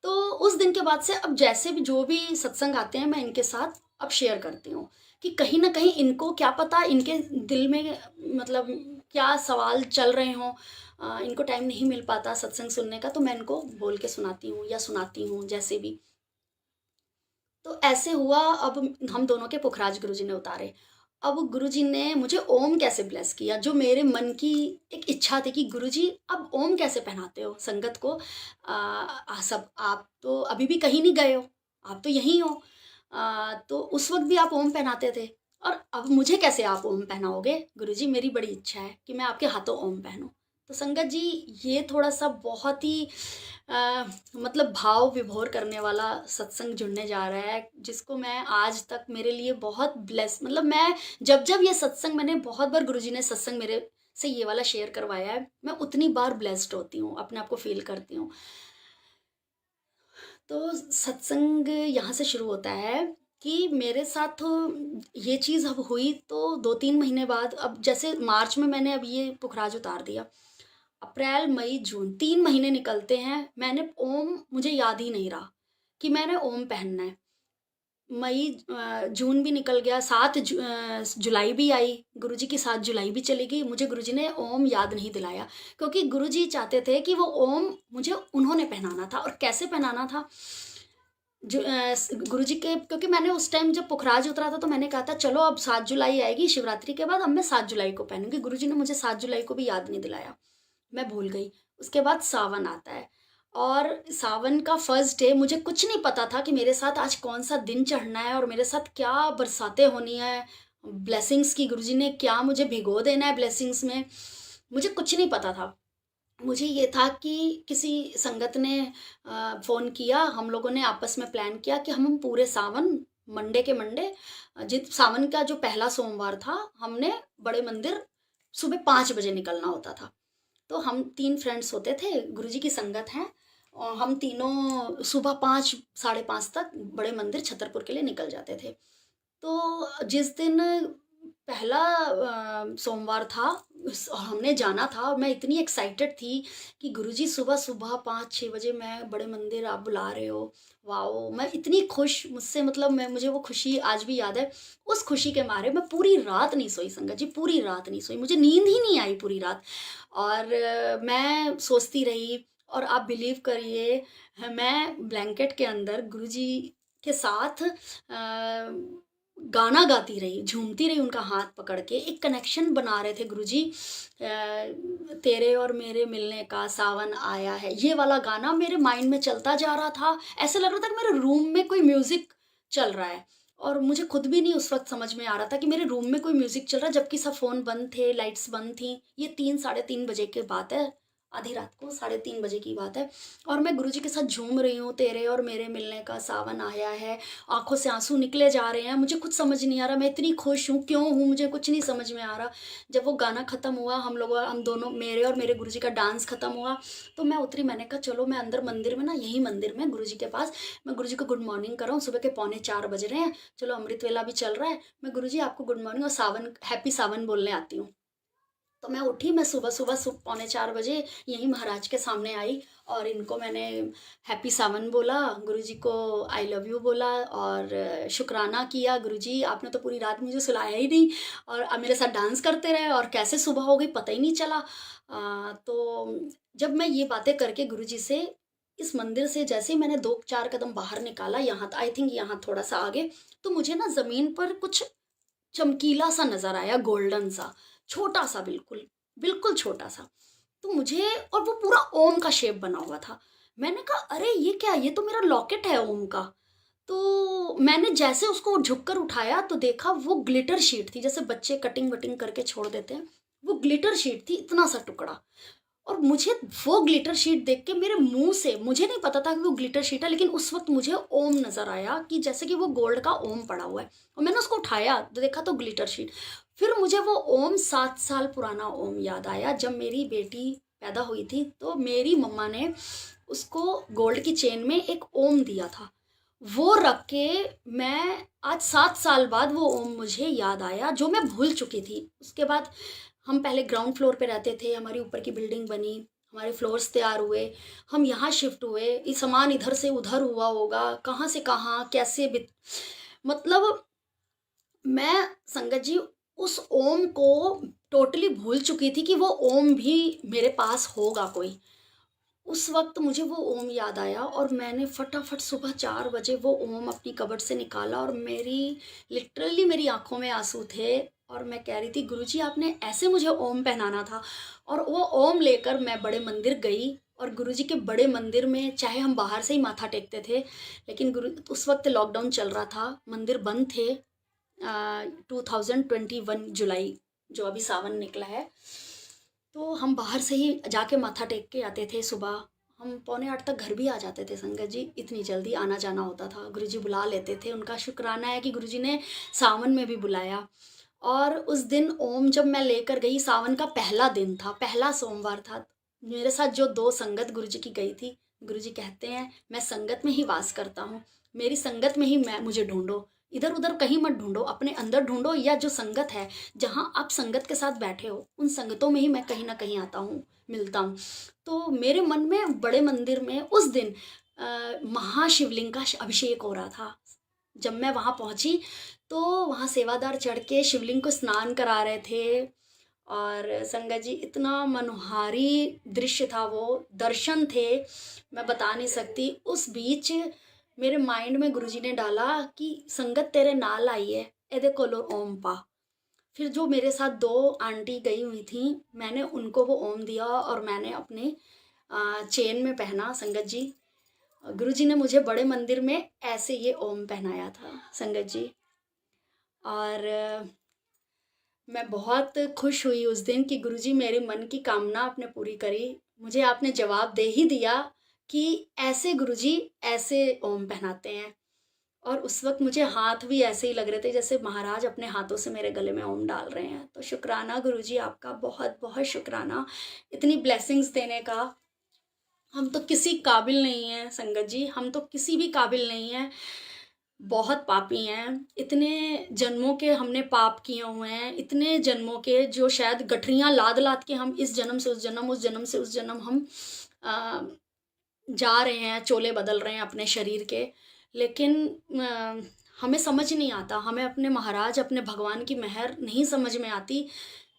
Speaker 2: तो उस दिन के बाद से अब जैसे भी जो भी सत्संग आते हैं, मैं इनके साथ अब शेयर करती हूँ कि कहीं ना कहीं इनको क्या पता इनके दिल में मतलब क्या सवाल चल रहे हों, इनको टाइम नहीं मिल पाता सत्संग सुनने का, तो मैं इनको बोल के सुनाती हूँ या सुनाती हूँ जैसे भी। तो ऐसे हुआ। अब हम दोनों के पुखराज गुरुजी ने उतारे। अब गुरुजी ने मुझे ओम कैसे ब्लेस किया, जो मेरे मन की एक इच्छा थी कि गुरुजी अब ओम कैसे पहनाते हो संगत को, सब आप तो अभी भी कहीं नहीं गए हो, आप तो यहीं हो, तो उस वक्त भी आप ओम पहनाते थे, और अब मुझे कैसे आप ओम पहनाओगे गुरुजी, मेरी बड़ी इच्छा है कि मैं आपके हाथों ओम पहनूं। तो संगत जी, ये थोड़ा सा बहुत ही मतलब भाव विभोर करने वाला सत्संग जुड़ने जा रहा है, जिसको मैं आज तक मेरे लिए बहुत ब्लेस, मतलब मैं जब जब ये सत्संग, मैंने बहुत बार गुरुजी ने सत्संग मेरे से ये वाला शेयर करवाया है, मैं उतनी बार ब्लेस्ड होती हूँ, अपने आप को फील करती हूँ। तो सत्संग यहाँ से शुरू होता है कि मेरे साथ तो ये चीज़ अब हुई, तो 2-3 महीने बाद, अब जैसे मार्च में मैंने अब ये पुखराज उतार दिया, अप्रैल मई जून 3 महीने निकलते हैं, मैंने ओम, मुझे याद ही नहीं रहा कि मैंने ओम पहनना है। जून भी निकल गया, जुलाई भी आई, गुरुजी की 7 जुलाई भी चली गई, मुझे गुरुजी ने ओम याद नहीं दिलाया, क्योंकि गुरुजी चाहते थे कि वो ओम मुझे उन्होंने पहनाना था। और कैसे पहनाना था, गुरुजी के, क्योंकि मैंने उस टाइम जब पुखराज उतरा था तो मैंने कहा था चलो अब 7 जुलाई आएगी शिवरात्रि के बाद, अब मैं 7 जुलाई को पहनूंगी। गुरुजी ने मुझे 7 जुलाई को भी याद नहीं दिलाया, मैं भूल गई। उसके बाद सावन आता है, और सावन का फर्स्ट डे मुझे कुछ नहीं पता था कि मेरे साथ आज कौन सा दिन चढ़ना है और मेरे साथ क्या बरसातें होनी है ब्लेसिंग्स की, गुरुजी ने क्या मुझे भिगो देना है ब्लेसिंग्स में, मुझे कुछ नहीं पता था। मुझे ये था कि किसी संगत ने फ़ोन किया, हम लोगों ने आपस में प्लान किया कि हम पूरे सावन, मंडे के मंडे, जित सावन का जो पहला सोमवार था, हमने बड़े मंदिर सुबह 5 बजे निकलना होता था। तो हम 3 फ्रेंड्स होते थे, गुरुजी की संगत हैं, और हम तीनों सुबह 5, 5:30 तक बड़े मंदिर छतरपुर के लिए निकल जाते थे। तो जिस दिन पहला सोमवार था और हमने जाना था, और मैं इतनी एक्साइटेड थी कि गुरुजी सुबह सुबह 5-6 बजे मैं बड़े मंदिर आप बुला रहे हो, वाओ, मैं इतनी खुश, मुझसे मतलब मुझे वो खुशी आज भी याद है। उस खुशी के मारे मैं पूरी रात नहीं सोई संगत जी, पूरी रात नहीं सोई, मुझे नींद ही नहीं आई पूरी रात। और मैं सोचती रही, और आप बिलीव करिए, मैं ब्लैंकेट के अंदर गुरुजी के साथ गाना गाती रही, झूमती रही, उनका हाथ पकड़ के। एक कनेक्शन बना रहे थे गुरुजी। तेरे और मेरे मिलने का सावन आया है, ये वाला गाना मेरे माइंड में चलता जा रहा था। ऐसे लग रहा था कि मेरे रूम में कोई म्यूज़िक चल रहा है, और मुझे खुद भी नहीं उस वक्त समझ में आ रहा था कि मेरे रूम में कोई म्यूज़िक चल रहा है, जबकि सब फ़ोन बंद थे, लाइट्स बंद थी। ये 3 साढ़े 3 बजे की बात है, आधी रात को 3:30 बजे की बात है। और मैं गुरुजी के साथ झूम रही हूँ, तेरे और मेरे मिलने का सावन आया है। आंखों से आंसू निकले जा रहे हैं, मुझे कुछ समझ नहीं आ रहा, मैं इतनी खुश हूँ, क्यों हूँ मुझे कुछ नहीं समझ में आ रहा। जब वो गाना ख़त्म हुआ, हम दोनों, मेरे और मेरे गुरुजी का डांस ख़त्म हुआ, तो मैं उतरी। मैंने कहा चलो मैं अंदर मंदिर में ना, यही मंदिर में गुरुजी के पास, मैं गुरुजी को गुड मॉर्निंग कर रहा हूँ। सुबह के 3:45 बज रहे हैं, चलो अमृत वेला भी चल रहा है, मैं गुरुजी आपको गुड मॉर्निंग और सावन, हैप्पी सावन बोलने आती हूँ। तो मैं उठी, मैं सुबह सुबह 3:45 बजे यहीं महाराज के सामने आई, और इनको मैंने हैप्पी सावन बोला, गुरुजी को आई लव यू बोला, और शुक्राना किया, गुरुजी आपने तो पूरी रात मुझे सुलाया ही नहीं, और अब मेरे साथ डांस करते रहे, और कैसे सुबह हो गई पता ही नहीं चला। तो जब मैं ये बातें करके गुरुजी से, इस मंदिर से जैसे ही मैंने 2-4 कदम बाहर निकाला, यहाँ आई थिंक यहाँ थोड़ा सा आगे, तो मुझे ना ज़मीन पर कुछ चमकीला सा नज़र आया, गोल्डन सा, छोटा सा, बिल्कुल बिल्कुल छोटा सा। तो मुझे, और वो पूरा ओम का शेप बना हुआ था। मैंने कहा अरे ये क्या, ये तो मेरा लॉकेट है ओम का। तो मैंने जैसे उसको झुककर उठाया तो देखा वो ग्लिटर शीट थी, जैसे बच्चे कटिंग वटिंग करके छोड़ देते हैं, वो ग्लिटर शीट थी, इतना सा टुकड़ा। और मुझे वो ग्लिटर शीट देख के मेरे मुंह से, मुझे नहीं पता था कि वो ग्लिटर शीट है, लेकिन उस वक्त मुझे ओम नज़र आया, कि जैसे कि वो गोल्ड का ओम पड़ा हुआ है। और मैंने उसको उठाया तो देखा तो ग्लिटर शीट। फिर मुझे वो ओम 7 साल पुराना ओम याद आया। जब मेरी बेटी पैदा हुई थी तो मेरी मम्मा ने उसको गोल्ड की चेन में एक ओम दिया था, वो रख के मैं आज 7 साल बाद वो ओम मुझे याद आया, जो मैं भूल चुकी थी। उसके बाद हम पहले ग्राउंड फ्लोर पे रहते थे, हमारी ऊपर की बिल्डिंग बनी, हमारे फ्लोर्स तैयार हुए, हम यहाँ शिफ्ट हुए, ये सामान इधर से उधर हुआ होगा, कहाँ से कहाँ कैसे मतलब मैं, संगत जी, उस ओम को टोटली भूल चुकी थी कि वो ओम भी मेरे पास होगा कोई। उस वक्त मुझे वो ओम याद आया, और मैंने फटाफट सुबह 4 बजे वो ओम अपनी कबर्ड से निकाला, और लिटरली मेरी आंखों में आंसू थे, और मैं कह रही थी गुरुजी आपने ऐसे मुझे ओम पहनाना था। और वो ओम लेकर मैं बड़े मंदिर गई, और गुरुजी के बड़े मंदिर में, चाहे हम बाहर से ही माथा टेकते थे, लेकिन उस वक्त लॉकडाउन चल रहा था, मंदिर बंद थे। 2021 जुलाई, जो अभी सावन निकला है, तो हम बाहर से ही जाके माथा टेक के आते थे। सुबह हम 7:45 तक घर भी आ जाते थे, संगत जी, इतनी जल्दी आना जाना होता था। गुरुजी बुला लेते थे, उनका शुक्राना है कि गुरुजी ने सावन में भी बुलाया। और उस दिन ओम जब मैं लेकर गई, सावन का पहला दिन था, पहला सोमवार था, मेरे साथ जो 2 संगत गुरुजी की गई थी, गुरुजी कहते हैं मैं संगत में ही वास करता हूँ, मेरी संगत में ही मुझे ढूंढो, इधर उधर कहीं मत ढूंढो, अपने अंदर ढूंढो, या जो संगत है, जहाँ आप संगत के साथ बैठे हो, उन संगतों में ही मैं कहीं ना कहीं आता हूँ, मिलता हूँ। तो मेरे मन में बड़े मंदिर में उस दिन महाशिवलिंग का अभिषेक हो रहा था। जब मैं वहाँ पहुँची तो वहाँ सेवादार चढ़ के शिवलिंग को स्नान करा रहे थे, और संगत जी इतना मनोहारी दृश्य था, वो दर्शन थे, मैं बता नहीं सकती। उस बीच मेरे माइंड में गुरुजी ने डाला कि संगत तेरे नाल आई है, एदे कोलो ओम पा। फिर जो मेरे साथ 2 आंटी गई हुई थी, मैंने उनको वो ओम दिया, और मैंने अपने चेन में पहना। संगत जी, गुरुजी ने मुझे बड़े मंदिर में ऐसे ये ओम पहनाया था, संगत जी। और मैं बहुत खुश हुई उस दिन कि गुरुजी मेरे मन की कामना आपने पूरी करी। मुझे आपने जवाब दे ही दिया कि ऐसे गुरुजी ऐसे ओम पहनाते हैं। और उस वक्त मुझे हाथ भी ऐसे ही लग रहे थे जैसे महाराज अपने हाथों से मेरे गले में ओम डाल रहे हैं। तो शुक्राना गुरुजी, आपका बहुत बहुत शुक्राना इतनी ब्लेसिंग्स देने का। हम तो किसी काबिल नहीं हैं संगत जी, हम तो किसी भी काबिल नहीं हैं, बहुत पापी हैं। इतने जन्मों के हमने पाप किए हुए हैं, इतने जन्मों के, जो शायद गठरियाँ लाद लाद के हम इस जन्म से उस जन्म, उस जन्म से उस जन्म हम जा रहे हैं, चोले बदल रहे हैं अपने शरीर के। लेकिन हमें समझ नहीं आता, हमें अपने महाराज, अपने भगवान की मेहर नहीं समझ में आती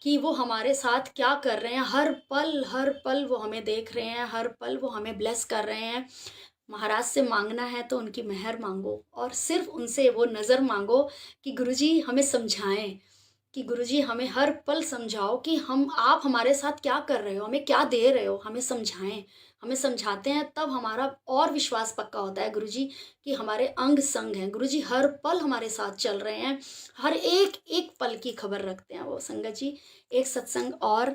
Speaker 2: कि वो हमारे साथ क्या कर रहे हैं। हर पल वो हमें देख रहे हैं, हर पल वो हमें ब्लेस कर रहे हैं। महाराज से मांगना है तो उनकी मेहर मांगो, और सिर्फ उनसे वो नज़र मांगो कि गुरुजी हमें समझाएं, कि गुरुजी हमें हर पल समझाओ कि हम आप हमारे साथ क्या कर रहे हो, हमें क्या दे रहे हो, हमें समझाएं। हमें समझाते हैं तब हमारा और विश्वास पक्का होता है गुरुजी कि हमारे अंग संग हैं। गुरुजी हर पल हमारे साथ चल रहे हैं, हर एक एक पल की खबर रखते हैं वो। संगत जी, एक सत्संग और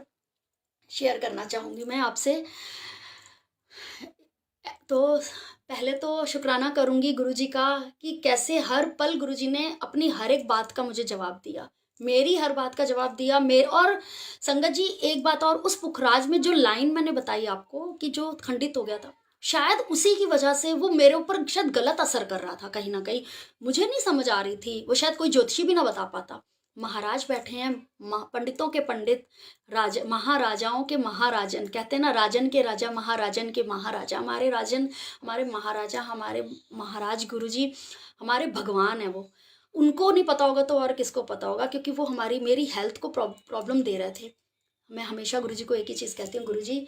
Speaker 2: शेयर करना चाहूँगी मैं आपसे। तो पहले तो शुक्राना करूँगी गुरुजी का कि कैसे हर पल गुरुजी ने अपनी हर एक बात का मुझे जवाब दिया, मेरी हर बात का जवाब दिया। मेरे और संगत जी एक बात और, उस पुखराज में जो लाइन मैंने बताई आपको कि जो खंडित हो गया था, शायद उसी की वजह से वो मेरे ऊपर शायद गलत असर कर रहा था कहीं ना कहीं। मुझे नहीं समझ आ रही थी, वो शायद कोई ज्योतिषी भी ना बता पाता। महाराज बैठे हैं, पंडितों के पंडित, महाराजाओं के महाराजन, कहते हैं ना राजन के राजा महाराजन के महाराजा, हमारे राजन, हमारे महाराजा, हमारे महाराज गुरुजी हमारे भगवान है वो। उनको नहीं पता होगा तो और किसको पता होगा, क्योंकि वो हमारी मेरी हेल्थ को प्रॉब्लम दे रहे थे। मैं हमेशा गुरुजी को एक ही चीज़ कहती हूँ, गुरुजी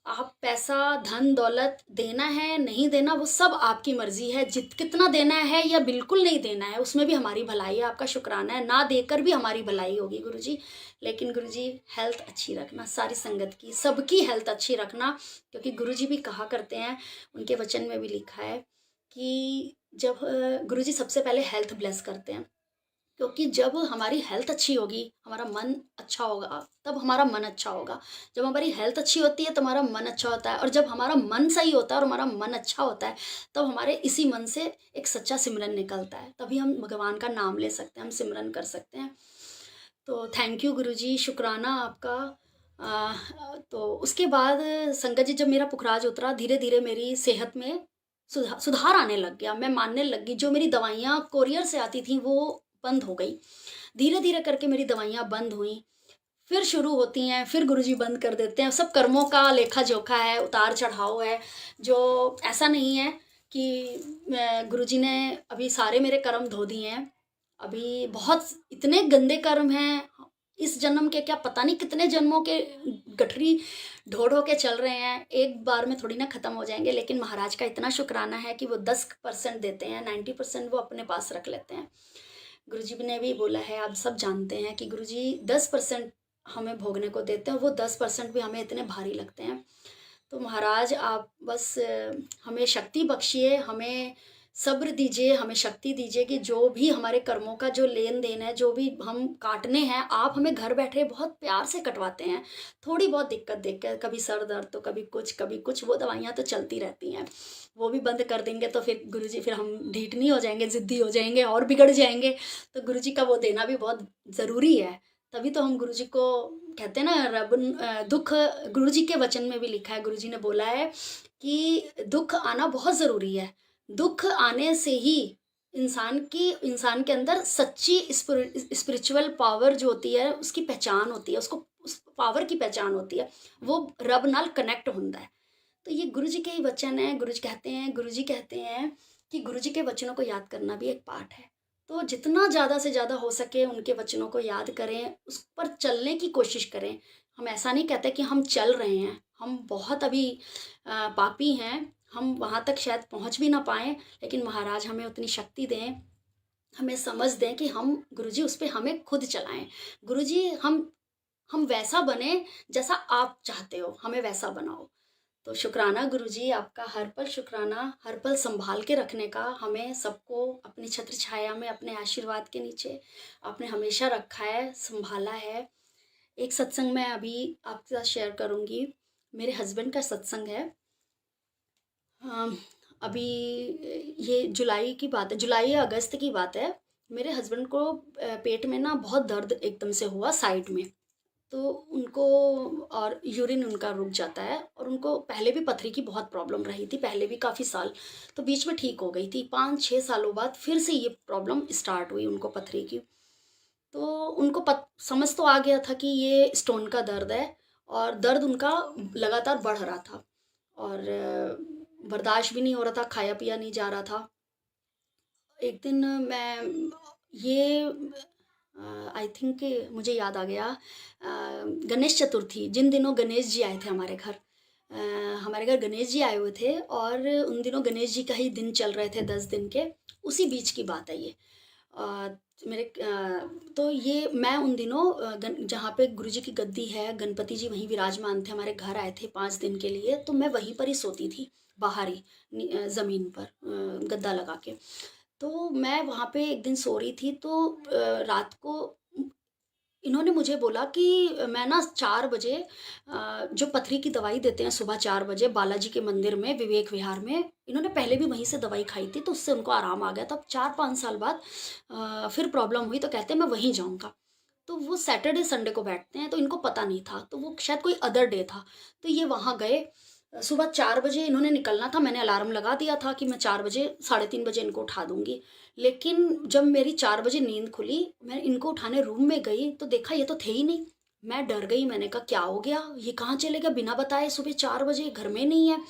Speaker 2: आप पैसा धन दौलत देना है नहीं देना वो सब आपकी मर्जी है, कितना देना है या बिल्कुल नहीं देना है उसमें भी हमारी भलाई है, आपका शुक्राना है, ना देकर भी हमारी भलाई होगी गुरुजी। लेकिन गुरुजी हेल्थ अच्छी रखना, सारी संगत की सबकी हेल्थ अच्छी रखना, क्योंकि गुरुजी भी कहा करते हैं, उनके वचन में भी लिखा है कि जब गुरुजी सबसे पहले हेल्थ ब्लेस करते हैं, क्योंकि जब हमारी हेल्थ अच्छी होगी हमारा मन अच्छा होगा, तब हमारा मन अच्छा होगा। जब हमारी हेल्थ अच्छी होती है तो हमारा मन अच्छा होता है, और जब हमारा मन सही होता है और हमारा मन अच्छा होता है तब हमारे इसी मन से एक सच्चा सिमरन निकलता है, तभी हम भगवान का नाम ले सकते हैं, हम सिमरन कर सकते हैं। तो थैंक यू गुरुजी, शुक्राना आपका। तो उसके बाद संगत जी जब मेरा पुखराज उतरा, धीरे धीरे मेरी सेहत में सुधार आने लग गया, मैं मानने लगी। जो मेरी दवाइयाँ कोरियर से आती थी वो बंद हो गई, धीरे धीरे करके मेरी दवाइयाँ बंद हुई, फिर शुरू होती हैं, फिर गुरुजी बंद कर देते हैं। सब कर्मों का लेखा जोखा है, उतार चढ़ाव है, जो ऐसा नहीं है कि गुरुजी ने अभी सारे मेरे कर्म धो दिए हैं। अभी बहुत इतने गंदे कर्म हैं इस जन्म के, क्या पता नहीं कितने जन्मों के गठरी ढो ढो के चल रहे हैं, एक बार में थोड़ी ना ख़त्म हो जाएंगे। लेकिन महाराज का इतना शुक्राना है कि वो 10% देते हैं, 90% वो अपने पास रख लेते हैं। गुरुजी ने भी बोला है, आप सब जानते हैं कि गुरुजी 10% हमें भोगने को देते हैं, और वो 10% भी हमें इतने भारी लगते हैं। तो महाराज आप बस हमें शक्ति बख्शिए, हमें सब्र दीजिए, हमें शक्ति दीजिए कि जो भी हमारे कर्मों का जो लेन देन है, जो भी हम काटने हैं, आप हमें घर बैठे बहुत प्यार से कटवाते हैं। थोड़ी बहुत दिक्कत देख कर, कभी सर दर्द तो कभी कुछ, वो दवाइयाँ तो चलती रहती हैं, वो भी बंद कर देंगे तो फिर गुरुजी, फिर हम ढीठ नहीं हो जाएंगे, ज़िद्दी हो जाएंगे और बिगड़ जाएंगे। तो गुरुजी का वो देना भी बहुत ज़रूरी है, तभी तो हम गुरुजी को कहते हैं ना, दुख गुरुजी के वचन में भी लिखा है, गुरुजी ने बोला है कि दुख आना बहुत ज़रूरी है। दुख आने से ही इंसान के अंदर सच्ची स्पिरिचुअल पावर जो होती है उसकी पहचान होती है, उसको उस पावर की पहचान होती है, वो रब नाल कनेक्ट होता है। तो ये गुरुजी के ही वचन है। गुरुजी कहते हैं कि गुरुजी के वचनों को याद करना भी एक पाठ है। तो जितना ज़्यादा से ज़्यादा हो सके उनके वचनों को याद करें, उस पर चलने की कोशिश करें। हम ऐसा नहीं कहते कि हम चल रहे हैं, हम बहुत अभी पापी हैं, हम वहाँ तक शायद पहुँच भी ना पाएँ, लेकिन महाराज हमें उतनी शक्ति दें, हमें समझ दें कि हम गुरुजी उस पर हमें खुद चलाएं। गुरुजी हम वैसा बने जैसा आप चाहते हो, हमें वैसा बनाओ। तो शुक्राना गुरुजी आपका, हर पल शुक्राना, हर पल संभाल के रखने का, हमें सबको अपनी छत्र छाया में, अपने आशीर्वाद के नीचे आपने हमेशा रखा है, संभाला है। एक सत्संग मैं अभी आपके साथ शेयर करूँगी, मेरे हस्बैंड का सत्संग है। अभी ये जुलाई की बात है, जुलाई या अगस्त की बात है। मेरे हस्बैंड को पेट में ना बहुत दर्द एकदम से हुआ साइड में, तो उनको, और यूरिन उनका रुक जाता है, और उनको पहले भी पथरी की बहुत प्रॉब्लम रही थी, पहले भी काफ़ी साल, तो बीच में ठीक हो गई थी, 5-6 सालों बाद फिर से ये प्रॉब्लम स्टार्ट हुई उनको पथरी की। तो उनको समझ तो आ गया था कि ये स्टोन का दर्द है, और दर्द उनका लगातार बढ़ रहा था, और बर्दाश्त भी नहीं हो रहा था, खाया पिया नहीं जा रहा था। एक दिन मैं ये आई थिंक मुझे याद आ गया, गणेश चतुर्थी, जिन दिनों गणेश जी आए थे हमारे घर। हमारे घर गणेश जी आए हुए थे और उन दिनों गणेश जी का ही दिन चल रहे थे 10 दिन के, उसी बीच की बात है ये। अ, मेरे तो ये मैं उन दिनों जहाँ पे गुरुजी की गद्दी है, गणपति जी वहीं विराजमान थे, हमारे घर आए थे 5 दिन के लिए, तो मैं वहीं पर ही सोती थी, बाहर ही ज़मीन पर गद्दा लगा के। तो मैं वहाँ पे एक दिन सो रही थी, तो रात को इन्होंने मुझे बोला कि मैं ना 4 बजे जो पथरी की दवाई देते हैं सुबह 4 बजे बालाजी के मंदिर में, विवेक विहार में, इन्होंने पहले भी वहीं से दवाई खाई थी, तो उससे उनको आराम आ गया था। अब 4-5 साल बाद फिर प्रॉब्लम हुई, तो कहते हैं मैं वहीं जाऊँगा। तो वो सैटरडे संडे को बैठते हैं, तो इनको पता नहीं था, तो वो शायद कोई अदर डे था। तो ये वहाँ गए, सुबह 4 बजे इन्होंने निकलना था, मैंने अलार्म लगा दिया था कि मैं 4 बजे, 3:30 बजे इनको उठा दूंगी। लेकिन जब मेरी 4 बजे नींद खुली, मैं इनको उठाने रूम में गई तो देखा ये तो थे ही नहीं। मैं डर गई, मैंने कहा क्या हो गया, ये कहाँ चले गए बिना बताए, सुबह 4 बजे घर में नहीं है।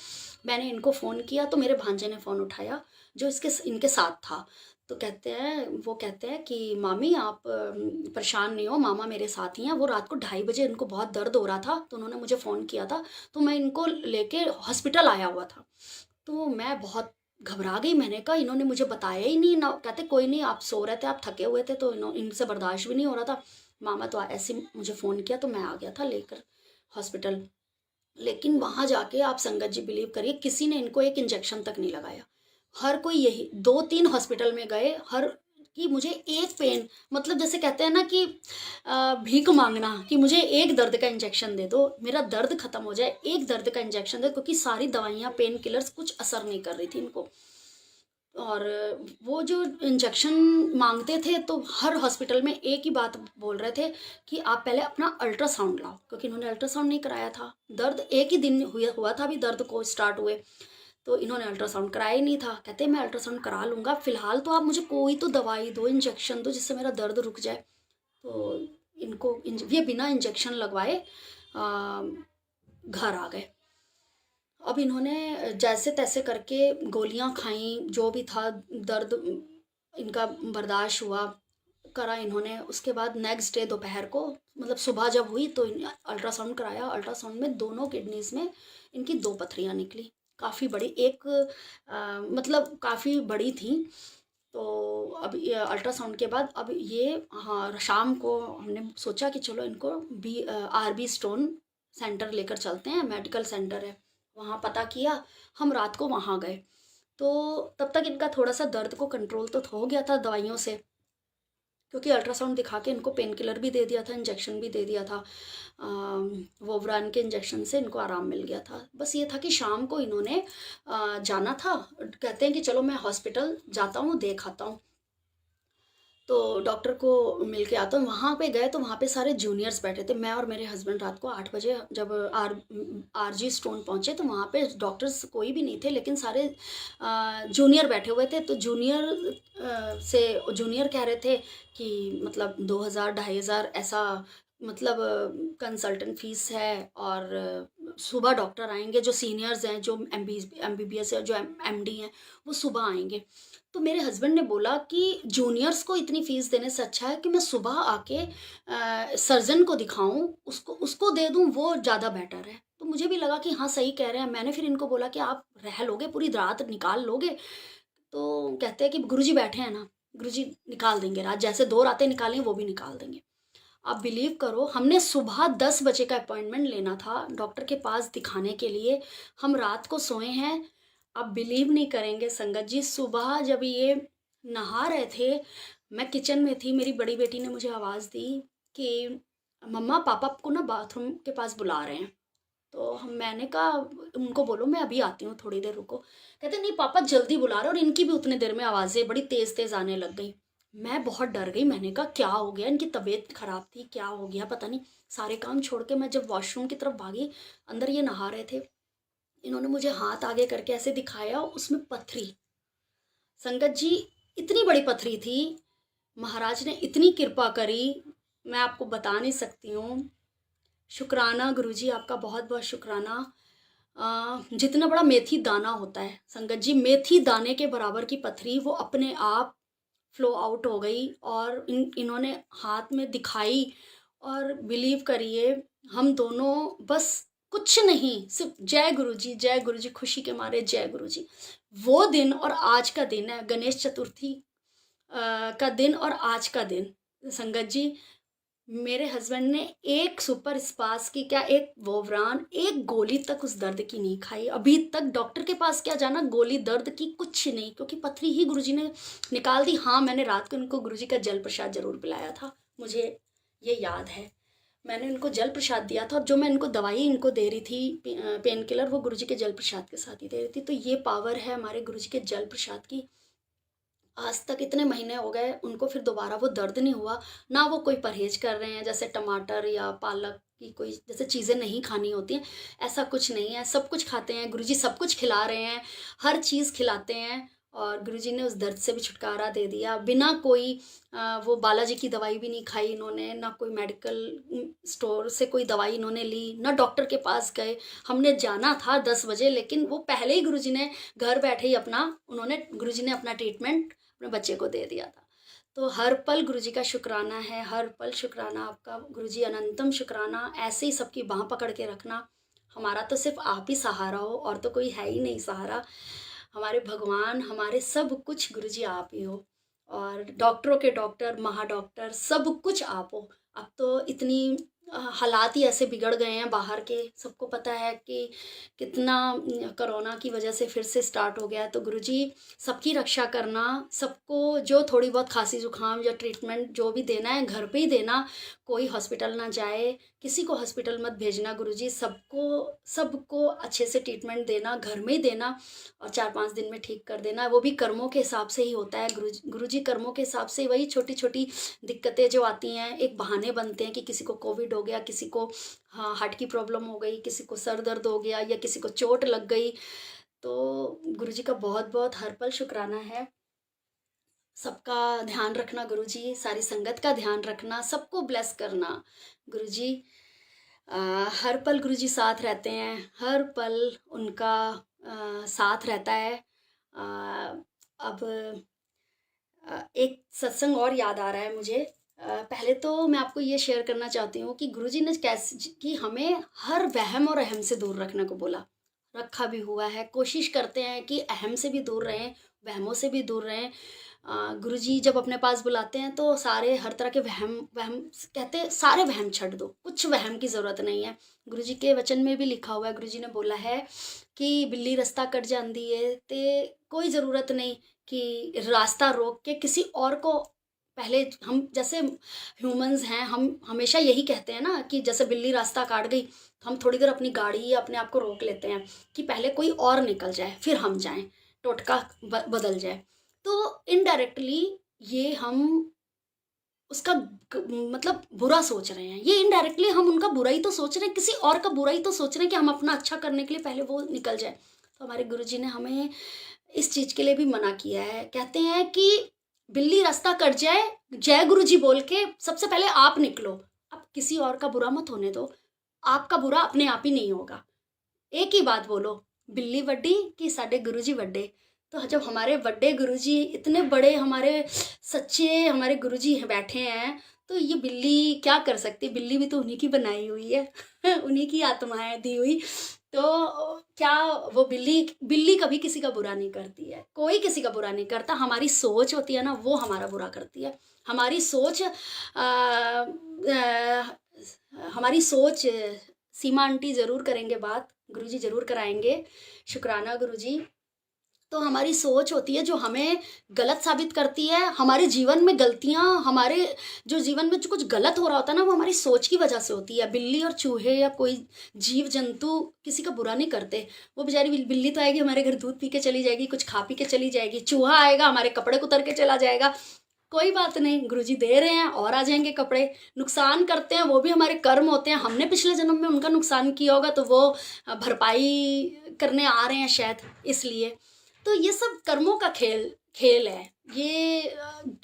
Speaker 2: मैंने इनको फ़ोन किया तो मेरे भांजे ने फ़ोन उठाया, जो इनके साथ था। तो वो कहते हैं कि मामी आप परेशान नहीं हो, मामा मेरे साथ ही हैं। वो रात को 2:30 बजे इनको बहुत दर्द हो रहा था, तो उन्होंने मुझे फ़ोन किया था, तो मैं इनको लेके हॉस्पिटल आया हुआ था। तो मैं बहुत घबरा गई, मैंने कहा इन्होंने मुझे बताया ही नहीं ना। कहते कोई नहीं, आप सो रहे थे, आप थके हुए थे, तो इनसे बर्दाश्त भी नहीं हो रहा था। मामा तो ऐसे ही मुझे फ़ोन किया, तो मैं आ गया था लेकर हॉस्पिटल। लेकिन वहाँ जाके आप संगत जी बिलीव करिए, किसी ने इनको एक इंजेक्शन तक नहीं लगाया। हर कोई यही 2-3 हॉस्पिटल में गए, हर कि मुझे एक पेन, मतलब जैसे कहते हैं ना कि भीख मांगना, कि मुझे एक दर्द का इंजेक्शन दे दो, मेरा दर्द खत्म हो जाए, एक दर्द का इंजेक्शन दे, क्योंकि सारी दवाइयाँ पेन किलर्स कुछ असर नहीं कर रही थी इनको। और वो जो इंजेक्शन मांगते थे, तो हर हॉस्पिटल में एक ही बात बोल रहे थे कि आप पहले अपना अल्ट्रासाउंड लाओ, क्योंकि इन्होंने अल्ट्रासाउंड नहीं कराया था। दर्द एक ही दिन हुआ था अभी दर्द को स्टार्ट हुए, तो इन्होंने अल्ट्रासाउंड कराया ही नहीं था। कहते मैं अल्ट्रासाउंड करा लूँगा, फ़िलहाल तो आप मुझे कोई तो दवाई दो, इंजेक्शन दो, जिससे मेरा दर्द रुक जाए। तो ये बिना इंजेक्शन लगवाए घर आ गए। अब इन्होंने जैसे तैसे करके गोलियां खाई, जो भी था दर्द इनका बर्दाश्त हुआ, करा इन्होंने। उसके बाद नेक्स्ट डे दोपहर को, मतलब सुबह जब हुई, तो अल्ट्रासाउंड कराया। अल्ट्रासाउंड में दोनों किडनीज में इनकी 2 पथरियाँ निकली, काफ़ी बड़ी, एक मतलब काफ़ी बड़ी थी। तो अब ये अल्ट्रासाउंड के बाद, अब ये, हाँ, शाम को हमने सोचा कि चलो इनको RB स्टोन सेंटर लेकर चलते हैं, मेडिकल सेंटर है वहाँ, पता किया। हम रात को वहाँ गए, तो तब तक इनका थोड़ा सा दर्द को कंट्रोल तो हो गया था दवाइयों से, क्योंकि अल्ट्रासाउंड दिखा के इनको पेन किलर भी दे दिया था, इंजेक्शन भी दे दिया था। वोवरान के इंजेक्शन से इनको आराम मिल गया था। बस ये था कि शाम को इन्होंने जाना था, कहते हैं कि चलो मैं हॉस्पिटल जाता हूँ, देख आता हूँ, तो डॉक्टर को मिल के आता हूँ। वहाँ पे गए तो वहाँ पे सारे जूनियर्स बैठे थे। मैं और मेरे हस्बैंड रात को 8 बजे जब RG स्टोन पहुँचे, तो वहाँ पे डॉक्टर्स कोई भी नहीं थे, लेकिन सारे जूनियर बैठे हुए थे। तो जूनियर कह रहे थे कि मतलब 2,000-2,500 ऐसा, मतलब कंसल्टेंट फीस है, और सुबह डॉक्टर आएंगे, जो सीनियर्स हैं, जो MBBS है, जो MD हैं, वो सुबह आएंगे। तो मेरे हस्बैंड ने बोला कि जूनियर्स को इतनी फीस देने से अच्छा है कि मैं सुबह आके सर्जन को दिखाऊं, उसको उसको दे दूं, वो ज़्यादा बेटर है। तो मुझे भी लगा कि हाँ सही कह रहे हैं। मैंने फिर इनको बोला कि आप रह लोगे, पूरी रात निकाल लोगे? तो कहते हैं कि गुरुजी बैठे हैं ना, गुरुजी निकाल देंगे रात, जैसे 2 रातें निकाली वो भी निकाल देंगे। आप बिलीव करो, हमने सुबह 10 बजे का अपॉइंटमेंट लेना था डॉक्टर के पास दिखाने के लिए, हम रात को सोए हैं। आप बिलीव नहीं करेंगे संगत जी, सुबह जब ये नहा रहे थे, मैं किचन में थी, मेरी बड़ी बेटी ने मुझे आवाज़ दी कि मम्मा पापा आपको ना बाथरूम के पास बुला रहे हैं। तो मैंने कहा उनको बोलो मैं अभी आती हूँ, थोड़ी देर रुको। कहते नहीं पापा जल्दी बुला रहे, और इनकी भी उतने देर में आवाज़ें बड़ी तेज़ तेज़ आने लग गई। मैं बहुत डर गई, मैंने कहा क्या हो गया, इनकी तबीयत खराब थी, क्या हो गया पता नहीं। सारे काम छोड़ के मैं जब वॉशरूम की तरफ भागी, अंदर ये नहा रहे थे, इन्होंने मुझे हाथ आगे करके ऐसे दिखाया, उसमें पथरी, संगत जी इतनी बड़ी पथरी थी। महाराज ने इतनी कृपा करी, मैं आपको बता नहीं सकती हूँ। शुक्राना गुरुजी, आपका बहुत बहुत शुक्राना। जितना बड़ा मेथी दाना होता है संगत जी, मेथी दाने के बराबर की पथरी, वो अपने आप फ्लो आउट हो गई और इन्होंने हाथ में दिखाई। और बिलीव करिए हम दोनों बस कुछ नहीं, सिर्फ जय गुरु जी, खुशी के मारे जय गुरु जी। वो दिन और आज का दिन है, गणेश चतुर्थी का दिन और आज का दिन। संगत जी, मेरे हस्बैंड ने एक सुपर स्पास की क्या, एक वोवरान, एक गोली तक उस दर्द की नहीं खाई अभी तक। डॉक्टर के पास क्या जाना, गोली दर्द की कुछ नहीं, क्योंकि पथरी ही गुरुजी ने निकाल दी। हाँ, मैंने रात को उनको गुरुजी का जल प्रसाद जरूर पिलाया था, मुझे ये याद है। मैंने उनको जल प्रसाद दिया था और जो मैं इनको दवाई इनको दे रही थी पेन किलर, वो गुरुजी के जल प्रसाद के साथ ही दे रही थी। तो ये पावर है हमारे गुरुजी के जल प्रसाद की। आज तक इतने महीने हो गए, उनको फिर दोबारा वो दर्द नहीं हुआ। ना वो कोई परहेज कर रहे हैं, जैसे टमाटर या पालक की कोई जैसे चीज़ें नहीं खानी होती हैं, ऐसा कुछ नहीं है। सब कुछ खाते हैं, गुरुजी सब कुछ खिला रहे हैं, हर चीज़ खिलाते हैं। और गुरुजी ने उस दर्द से भी छुटकारा दे दिया, बिना कोई वो बालाजी की दवाई भी नहीं खाई इन्होंने, ना कोई मेडिकल स्टोर से कोई दवाई इन्होंने ली, ना डॉक्टर के पास गए। हमने जाना था 10 बजे, लेकिन वो पहले ही गुरुजी ने घर बैठे ही गुरुजी ने अपना ट्रीटमेंट अपने बच्चे को दे दिया था। तो हर पल गुरुजी का शुक्राना है, हर पल शुक्राना आपका गुरुजी, अनंतम शुक्राना। ऐसे ही सबकी बाँह पकड़ के रखना। हमारा तो सिर्फ आप ही सहारा हो, और तो कोई है ही नहीं सहारा। हमारे भगवान, हमारे सब कुछ गुरुजी आप ही हो, और डॉक्टरों के डॉक्टर, महाडॉक्टर, सब कुछ आप हो। अब तो इतनी हालात ही ऐसे बिगड़ गए हैं बाहर के, सबको पता है कि कितना कोरोना की वजह से फिर से स्टार्ट हो गया है। तो गुरुजी सबकी रक्षा करना, सबको जो थोड़ी बहुत खांसी जुकाम या ट्रीटमेंट जो भी देना है घर पे ही देना, कोई हॉस्पिटल ना जाए, किसी को हॉस्पिटल मत भेजना गुरुजी। सबको अच्छे से ट्रीटमेंट देना, घर में ही देना, और 4-5 दिन में ठीक कर देना। वो भी कर्मों के हिसाब से ही होता है गुरुजी, कर्मों के हिसाब से। वही छोटी छोटी दिक्कतें जो आती हैं, एक बहाने बनते हैं कि किसी को कोविड हो गया, किसी को हाँ हार्ट की प्रॉब्लम हो गई, किसी को सर दर्द हो गया, या किसी को चोट लग गई। तो गुरुजी का बहुत बहुत हर पल शुक्राना है। सबका ध्यान रखना गुरुजी, सारी संगत का ध्यान रखना, सबको ब्लेस करना गुरुजी। हर पल गुरुजी साथ रहते हैं, हर पल उनका साथ रहता है। अब एक सत्संग और याद आ रहा है मुझे। पहले तो मैं आपको ये शेयर करना चाहती हूँ कि गुरुजी ने कैसे कि हमें हर वहम और अहम से दूर रखने को बोला, रखा भी हुआ है। कोशिश करते हैं कि अहम से भी दूर रहें, वहमों से भी दूर रहें। गुरुजी जब अपने पास बुलाते हैं तो सारे हर तरह के वहम वहम कहते हैं, सारे वहम छੱਡ दो, कुछ वहम की ज़रूरत नहीं है। गुरुजी के वचन में भी लिखा हुआ है, गुरुजी ने बोला है कि बिल्ली रास्ता कट जाती है तो कोई ज़रूरत नहीं कि रास्ता रोक के किसी और को, पहले हम जैसे ह्यूमंस हैं, हम हमेशा यही कहते हैं ना कि जैसे बिल्ली रास्ता काट गई तो हम थोड़ी देर अपनी गाड़ी या अपने आप को रोक लेते हैं कि पहले कोई और निकल जाए फिर हम जाएं, टोटका बदल जाए। तो इनडायरेक्टली ये हम उसका मतलब बुरा सोच रहे हैं, ये इनडायरेक्टली हम उनका बुरा ही तो सोच रहे हैं, किसी और का बुरा ही तो सोच रहे हैं कि हम अपना अच्छा करने के लिए पहले वो निकल जाए। तो हमारे गुरुजी ने हमें इस चीज़ के लिए भी मना किया है। कहते हैं कि बिल्ली रास्ता कट जाए, जय गुरु जी बोल के सबसे पहले आप निकलो। अब किसी और का बुरा मत होने दो, आपका बुरा अपने आप ही नहीं होगा। एक ही बात बोलो, बिल्ली वड्डी कि साडे गुरु जी वड्डे। तो जब हमारे बड़े गुरुजी, इतने बड़े हमारे सच्चे हमारे गुरुजी बैठे हैं, तो ये बिल्ली क्या कर सकती, बिल्ली भी तो उन्हीं की बनाई हुई है उन्हीं की आत्माएं दी हुई। तो क्या वो बिल्ली कभी किसी का बुरा नहीं करती है, कोई किसी का बुरा नहीं करता। हमारी सोच होती है ना, वो हमारा बुरा करती है। हमारी सोच हमारी सोच सीमा आंटी ज़रूर करेंगे बात, गुरुजी ज़रूर कराएंगे, शुक्राना गुरुजी। तो हमारी सोच होती है जो हमें गलत साबित करती है। हमारे जीवन में गलतियाँ, हमारे जो जीवन में जो कुछ गलत हो रहा होता है ना, वो हमारी सोच की वजह से होती है। बिल्ली और चूहे या कोई जीव जंतु किसी का बुरा नहीं करते। वो बेचारी बिल्ली तो आएगी हमारे घर दूध पी के चली जाएगी, कुछ खा पी के चली जाएगी, चूहा आएगा हमारे कपड़े कुतर के चला जाएगा, कोई बात नहीं, गुरुजी दे रहे हैं और आ जाएंगे कपड़े। नुकसान करते हैं वो भी हमारे कर्म होते हैं, हमने पिछले जन्म में उनका नुकसान किया होगा तो वो भरपाई करने आ रहे हैं शायद, इसलिए। तो ये सब कर्मों का खेल है। ये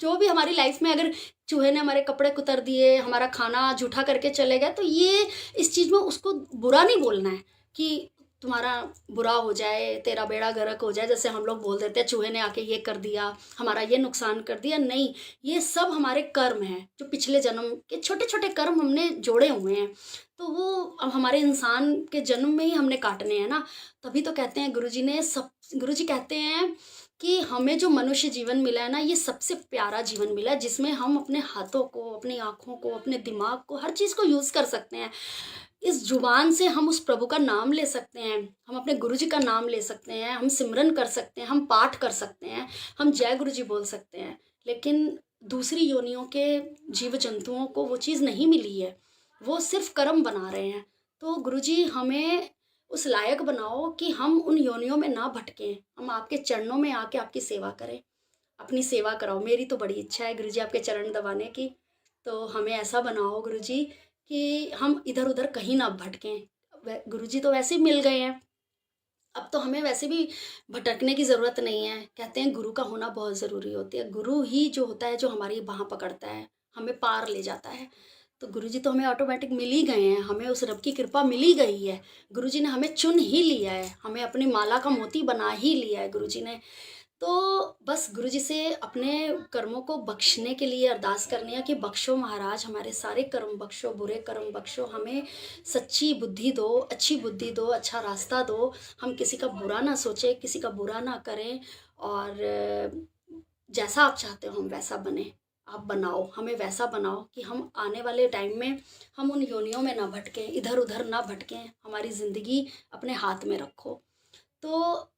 Speaker 2: जो भी हमारी लाइफ में, अगर चूहे ने हमारे कपड़े कुतर दिए, हमारा खाना जूठा करके चले गए, तो ये इस चीज़ में उसको बुरा नहीं बोलना है कि तुम्हारा बुरा हो जाए, तेरा बेड़ा गर्क हो जाए, जैसे हम लोग बोल देते हैं चूहे ने आके ये कर दिया, हमारा ये नुकसान कर दिया। नहीं, ये सब हमारे कर्म हैं, जो पिछले जन्म के छोटे छोटे कर्म हमने जोड़े हुए हैं, तो वो अब हमारे इंसान के जन्म में ही हमने काटने हैं ना। तभी तो कहते हैं गुरुजी कहते हैं कि हमें जो मनुष्य जीवन मिला है ना, ये सबसे प्यारा जीवन मिला है, जिसमें हम अपने हाथों को, अपनी आँखों को, अपने दिमाग को, हर चीज़ को यूज़ कर सकते हैं। इस जुबान से हम उस प्रभु का नाम ले सकते हैं, हम अपने गुरुजी का नाम ले सकते हैं, हम सिमरन कर सकते हैं, हम पाठ कर सकते हैं, हम जय गुरुजी बोल सकते हैं। लेकिन दूसरी योनियों के जीव जंतुओं को वो चीज़ नहीं मिली है, वो सिर्फ कर्म बना रहे हैं। तो गुरुजी हमें उस लायक बनाओ कि हम उन योनियों में ना भटकें, हम आपके चरणों में आके आपकी सेवा करें, अपनी सेवा कराओ। मेरी तो बड़ी इच्छा है गुरुजी आपके चरण दबाने की, तो हमें ऐसा बनाओ गुरुजी कि हम इधर उधर कहीं ना भटकें। गुरुजी तो वैसे ही मिल गए हैं, अब तो हमें वैसे भी भटकने की ज़रूरत नहीं है। कहते हैं गुरु का होना बहुत ज़रूरी होती है, गुरु ही जो होता है जो हमारी बाँह पकड़ता है, हमें पार ले जाता है। तो गुरुजी तो हमें ऑटोमेटिक मिल ही गए हैं, हमें उस रब की कृपा मिल ही गई है, गुरुजी ने हमें चुन ही लिया है, हमें अपनी माला का मोती बना ही लिया है गुरुजी ने। तो बस गुरुजी से अपने कर्मों को बख्शने के लिए अरदास करनी है कि बख्शो महाराज, हमारे सारे कर्म बख्शो, बुरे कर्म बख्शो, हमें सच्ची बुद्धि दो, अच्छी बुद्धि दो, अच्छा रास्ता दो, हम किसी का बुरा ना सोचें, किसी का बुरा ना करें, और जैसा आप चाहते हो हम वैसा बने। आप बनाओ, हमें वैसा बनाओ कि हम आने वाले टाइम में हम उन योनियों में ना भटकें, इधर उधर ना भटकें, हमारी ज़िंदगी अपने हाथ में रखो। तो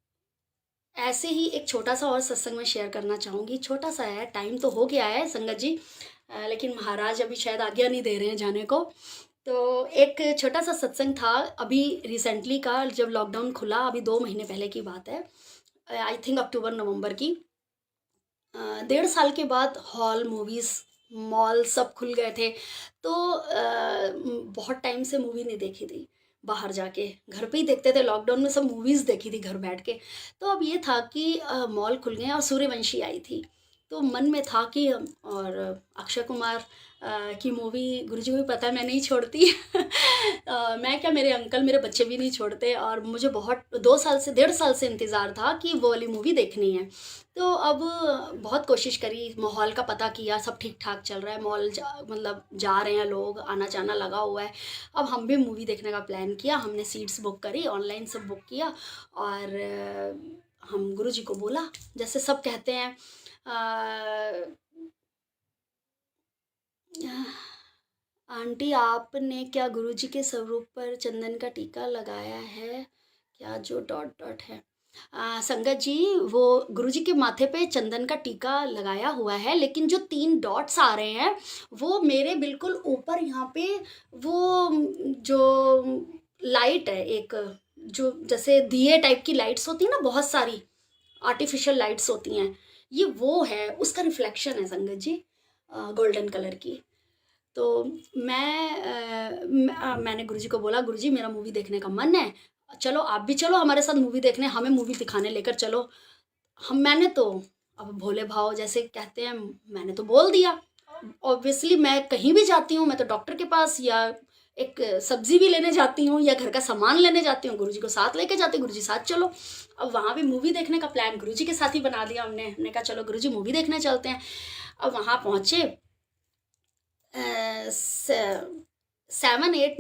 Speaker 2: ऐसे ही एक छोटा सा और सत्संग में शेयर करना चाहूँगी, छोटा सा है, टाइम तो हो गया है संगत जी, लेकिन महाराज अभी शायद आज्ञा नहीं दे रहे हैं जाने को। तो एक छोटा सा सत्संग था अभी रिसेंटली का, जब लॉकडाउन खुला, अभी 2 महीने पहले की बात है, आई थिंक अक्टूबर नवंबर की। 1.5 साल के बाद हॉल, मूवीज़, मॉल सब खुल गए थे, तो बहुत टाइम से मूवी नहीं देखी थी बाहर जाके, घर पे ही देखते थे, लॉकडाउन में सब मूवीज़ देखी थी घर बैठ के। तो अब ये था कि मॉल खुल गए और सूर्यवंशी आई थी, तो मन में था कि और अक्षय कुमार की मूवी गुरुजी को भी पता है मैं नहीं छोड़ती मैं क्या, मेरे अंकल, मेरे बच्चे भी नहीं छोड़ते, और मुझे बहुत 1.5 साल से इंतज़ार था कि वो वाली मूवी देखनी है। तो अब बहुत कोशिश करी, माहौल का पता किया, सब ठीक ठाक चल रहा है, मॉल मतलब जा रहे हैं लोग, आना जाना लगा हुआ है। अब हम भी मूवी देखने का प्लान किया, हमने सीट्स बुक करी, ऑनलाइन सब बुक किया, और हम गुरुजी को बोला, जैसे सब कहते हैं आंटी आपने क्या गुरुजी के स्वरूप पर चंदन का टीका लगाया है क्या, जो डॉट डॉट है? संगत जी, वो गुरुजी के माथे पे चंदन का टीका लगाया हुआ है, लेकिन जो 3 डॉट्स आ रहे हैं वो मेरे बिल्कुल ऊपर यहाँ पे, वो जो लाइट है एक, जो जैसे दिए टाइप की लाइट्स होती है ना, बहुत सारी आर्टिफिशियल लाइट्स होती हैं, ये वो है, उसका रिफ्लेक्शन है संगत जी, गोल्डन कलर की। तो मैंने गुरुजी को बोला, गुरुजी मेरा मूवी देखने का मन है, चलो आप भी चलो हमारे साथ मूवी देखने, हमें मूवी दिखाने लेकर चलो। मैंने तो अब भोले भाव जैसे कहते हैं, मैंने तो बोल दिया। ऑब्वियसली मैं कहीं भी जाती हूँ, मैं तो डॉक्टर के पास या एक सब्जी भी लेने जाती हूँ या घर का सामान लेने जाती हूँ, गुरुजी को साथ लेके जाती हूँ, गुरुजी साथ चलो। अब वहाँ भी मूवी देखने का प्लान गुरुजी के साथ ही बना लिया हमने कहा चलो गुरुजी मूवी देखने चलते हैं। अब वहाँ पहुँचे, 7, 8,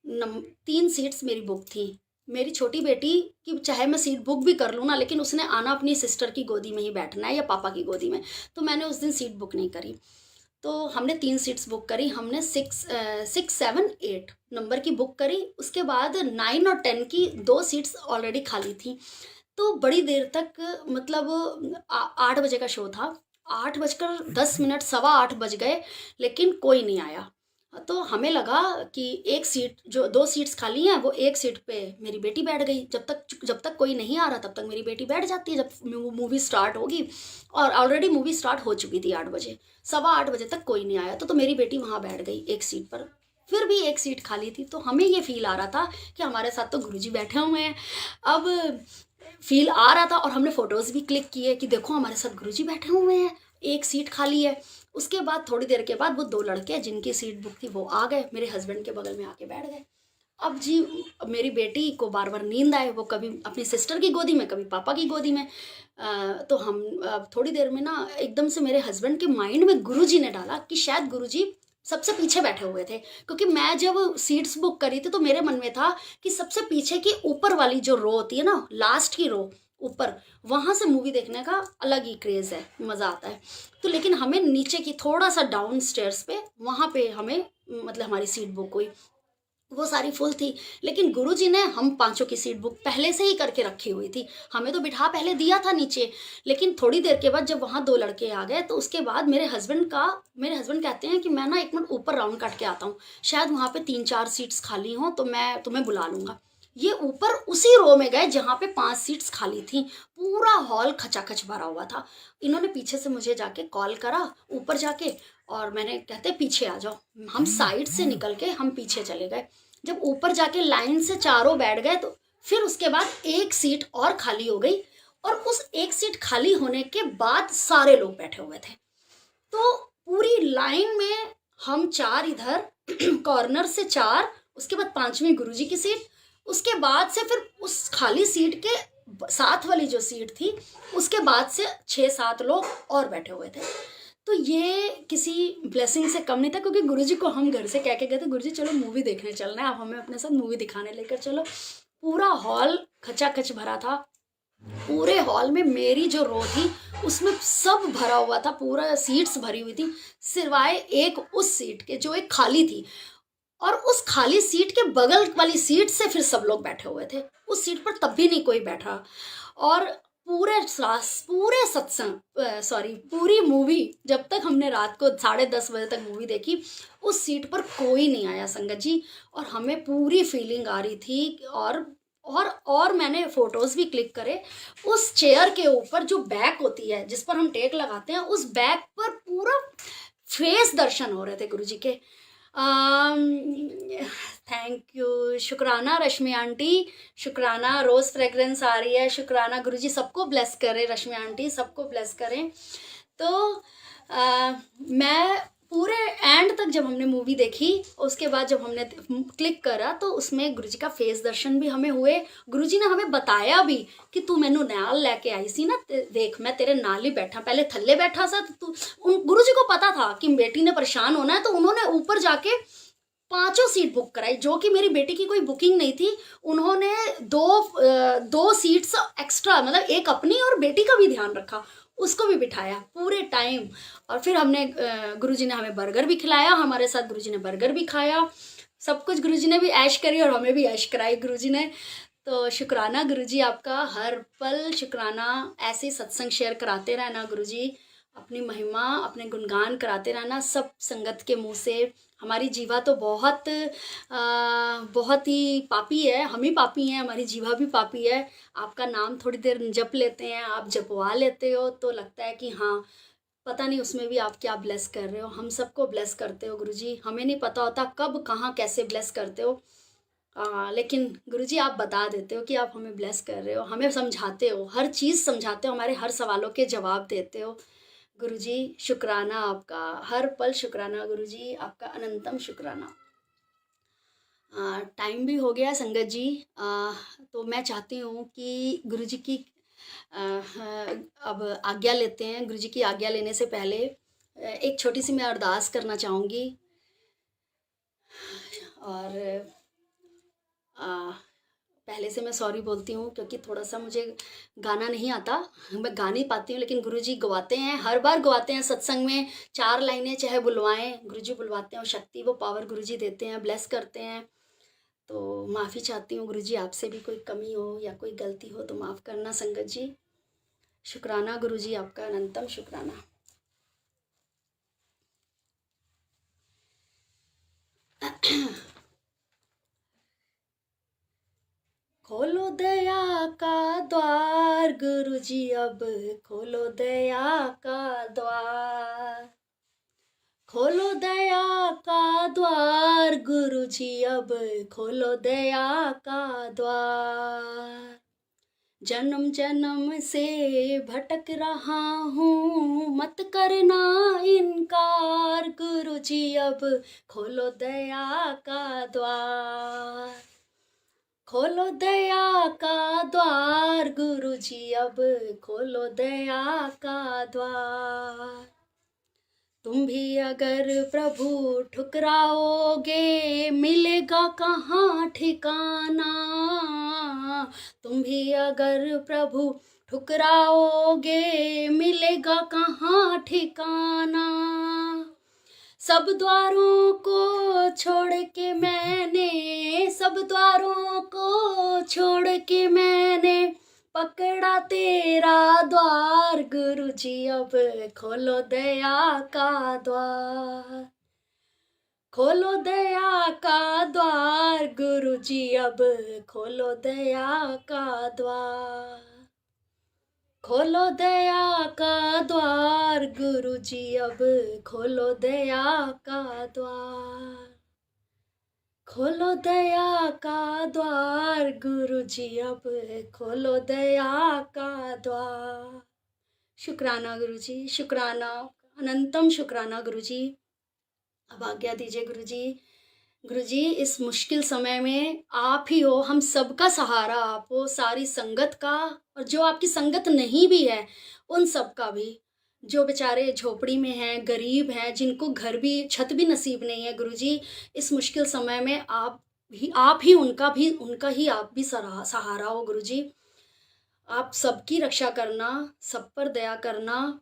Speaker 2: 9 3 सीट्स मेरी बुक थी। मेरी छोटी बेटी की चाहे मैं सीट बुक भी कर लूँ ना, लेकिन उसने आना अपनी सिस्टर की गोदी में ही बैठना है या पापा की गोदी में, तो मैंने उस दिन सीट बुक नहीं करी। तो हमने 3 सीट्स बुक करी, हमने 6, 7, 8 नंबर की बुक करी, उसके बाद 9 और 10 की 2 सीट्स ऑलरेडी खाली थी। तो बड़ी देर तक, मतलब 8 बजे का शो था, 8:10, 8:15 बज गए, लेकिन कोई नहीं आया। तो हमें लगा कि एक सीट, जो 2 सीट्स खाली हैं, वो एक सीट पे मेरी बेटी बैठ गई। जब तक कोई नहीं आ रहा तब तक मेरी बेटी बैठ जाती है, जब मूवी स्टार्ट होगी, और ऑलरेडी मूवी स्टार्ट हो चुकी थी 8 बजे, 8:15 बजे तक कोई नहीं आया, तो मेरी बेटी वहाँ बैठ गई एक सीट पर, फिर भी एक सीट खाली थी। तो हमें ये फील आ रहा था कि हमारे साथ तो गुरुजी बैठे हुए हैं। अब फील आ रहा था, और हमने फ़ोटोज़ भी क्लिक किए कि देखो हमारे साथ गुरुजी बैठे हुए हैं, एक सीट खाली है। उसके बाद थोड़ी देर के बाद वो 2 लड़के जिनकी सीट बुक थी वो आ गए, मेरे हस्बैंड के बगल में आके बैठ गए। अब जी मेरी बेटी को बार बार नींद आए, वो कभी अपनी सिस्टर की गोदी में, कभी पापा की गोदी में। तो हम थोड़ी देर में ना एकदम से मेरे हस्बैंड के माइंड में गुरुजी ने डाला कि शायद गुरुजी सबसे पीछे बैठे हुए थे, क्योंकि मैं जब सीट्स बुक करी थी तो मेरे मन में था कि सबसे पीछे की ऊपर वाली जो रो होती है ना, लास्ट की रो ऊपर, वहाँ से मूवी देखने का अलग ही क्रेज़ है, मज़ा आता है। तो लेकिन हमें नीचे की थोड़ा सा डाउन स्टेयर्स पे, वहाँ पे हमें मतलब हमारी सीट बुक हुई, वो सारी फुल थी। लेकिन गुरुजी ने हम पांचों की सीट बुक पहले से ही करके रखी हुई थी, हमें तो बिठा पहले दिया था नीचे। लेकिन थोड़ी देर के बाद जब वहाँ दो लड़के आ गए तो उसके बाद मेरे हस्बैंड कहते हैं कि मैं ना 1 मिनट ऊपर राउंड काट के आता हूँ, शायद वहाँ पे 3-4 सीट्स खाली हों तो मैं तुम्हें बुला लूँगा। ये ऊपर उसी रो में गए जहाँ पे 5 सीट्स खाली थी। पूरा हॉल खचाखच भरा हुआ था। इन्होंने पीछे से मुझे जाके कॉल करा ऊपर जाके, और मैंने कहते पीछे आ जाओ। हम साइड से निकल के हम पीछे चले गए। जब ऊपर जाके लाइन से चारों बैठ गए तो फिर उसके बाद एक सीट और खाली हो गई, और उस एक सीट खाली होने के बाद सारे लोग बैठे हुए थे। तो पूरी लाइन में हम 4 इधर कॉर्नर से 4, उसके बाद 5वीं गुरुजी की सीट, उसके बाद से फिर उस खाली सीट के साथ वाली जो सीट थी उसके बाद से 6-7 लोग और बैठे हुए थे। तो ये किसी ब्लेसिंग से कम नहीं था, क्योंकि गुरुजी को हम घर से कह के गए थे, गुरुजी चलो मूवी देखने चलना है, आप हमें अपने साथ मूवी दिखाने लेकर चलो। पूरा हॉल खचाखच भरा था। पूरे हॉल में मेरी जो रो थी उसमें सब भरा हुआ था, पूरा सीट्स भरी हुई थी, सिवाय एक उस सीट के जो एक खाली थी। और उस खाली सीट के बगल वाली सीट से फिर सब लोग बैठे हुए थे, उस सीट पर तब भी नहीं कोई बैठा। और पूरे सत्संग पूरी मूवी, जब तक हमने रात को 10:30 बजे तक मूवी देखी, उस सीट पर कोई नहीं आया संगत जी। और हमें पूरी फीलिंग आ रही थी। और मैंने फोटोज भी क्लिक करे। उस चेयर के ऊपर जो बैक होती है जिस पर हम टेक लगाते हैं, उस बैक पर पूरा फेस दर्शन हो रहे थे गुरुजी के। थैंक यू, शुक्राना रश्मि आंटी, शुक्राना। रोज़ फ्रेगरेंस आ रही है, शुक्राना। गुरुजी सबको ब्लेस करें, रश्मि आंटी सबको ब्लेस करें। तो मैं पूरे एंड तक जब हमने मूवी देखी, उसके बाद जब हमने क्लिक करा तो उसमें गुरुजी का फेस दर्शन भी हमें हुए। गुरुजी ने हमें बताया भी कि तू मैनू नाल लेके आई सी ना, देख मैं तेरे नाल ही बैठा, पहले थल्ले बैठा सा तो तू। गुरुजी को पता था कि बेटी ने परेशान होना है, तो उन्होंने ऊपर जाके 5 सीट बुक कराई, जो कि मेरी बेटी की कोई बुकिंग नहीं थी। उन्होंने दो सीट्स एक्स्ट्रा, मतलब एक अपनी और बेटी का भी ध्यान रखा, उसको भी बिठाया पूरे टाइम। और फिर हमने गुरुजी ने हमें बर्गर भी खिलाया, हमारे साथ गुरुजी ने बर्गर भी खाया, सब कुछ गुरुजी ने भी ऐश करी और हमें भी ऐश कराई गुरुजी ने। तो शुक्राना गुरुजी आपका, हर पल शुक्राना। ऐसे सत्संग शेयर कराते रहना गुरुजी, अपनी महिमा अपने गुणगान कराते रहना सब संगत के मुंह से। हमारी जीवा तो बहुत ही पापी है, हम ही पापी हैं, हमारी जीवा भी पापी है। आपका नाम थोड़ी देर जप लेते हैं, आप जपवा लेते हो तो लगता है कि हाँ, पता नहीं उसमें भी आप क्या ब्लेस कर रहे हो। हम सबको ब्लेस करते हो गुरुजी, हमें नहीं पता होता कब कहाँ कैसे ब्लेस करते हो। लेकिन गुरुजी आप बता देते हो कि आप हमें ब्लेस कर रहे हो, हमें समझाते हो, हर चीज़ समझाते हो, हमारे हर सवालों के जवाब देते हो। गुरुजी शुक्राना आपका, हर पल शुक्राना गुरुजी आपका, अनंतम शुक्राना। टाइम भी हो गया संगत जी। तो मैं चाहती हूँ कि गुरुजी की अब आज्ञा लेते हैं। गुरुजी की आज्ञा लेने से पहले एक छोटी सी मैं अरदास करना चाहूँगी। और पहले से मैं सॉरी बोलती हूँ, क्योंकि थोड़ा सा मुझे गाना नहीं आता, मैं गा नहीं पाती हूँ। लेकिन गुरुजी गवाते हैं, हर बार गवाते हैं सत्संग में 4 लाइनें चाहे बुलवाएं, गुरुजी बुलवाते हैं, और शक्ति वो पावर गुरुजी देते हैं, ब्लेस करते हैं। तो माफ़ी चाहती हूँ गुरुजी, आपसे भी कोई कमी हो या कोई गलती हो तो माफ़ करना संगत जी। शुक्राना गुरुजी आपका, अनंतम शुक्राना। खोलो दया का द्वार गुरुजी, अब खोलो दया का द्वार, खोलो दया का द्वार गुरुजी, अब खोलो दया का द्वार। जन्म जन्म से भटक रहा हूँ, मत करना इनकार गुरुजी, अब खोलो दया का द्वार। खोलो दया का द्वार गुरु जी, अब खोलो दया का द्वार। तुम भी अगर प्रभु ठुकराओगे, मिलेगा कहाँ ठिकाना। तुम भी अगर प्रभु ठुकराओगे, मिलेगा कहाँ ठिकाना। सब द्वारों को छोड़ के मैंने, सब द्वारों को छोड़ के मैंने पकड़ा तेरा द्वार गुरु जी, अब खोलो दया का द्वार। खोलो दया का द्वार गुरु जी, अब खोलो दया का द्वार। खोलो दया का द्वार गुरु जी, अब खोलो दया का द्वार। खोलो दया का द्वार गुरु जी, अब खोलो दया का द्वार। शुक्राना गुरु जी, शुक्राना, अनंतम शुक्राना गुरु जी। अब आज्ञा दीजिए गुरु जी। गुरु जी, इस मुश्किल समय में आप ही हो, हम सबका सहारा आप हो, सारी संगत का, और जो आपकी संगत नहीं भी है उन सब का भी, जो बेचारे झोपड़ी में हैं, गरीब हैं, जिनको घर भी, छत भी नसीब नहीं है गुरु जी, इस मुश्किल समय में आप ही उनका ही आप भी सहारा हो गुरु जी। आप सबकी रक्षा करना, सब पर दया करना।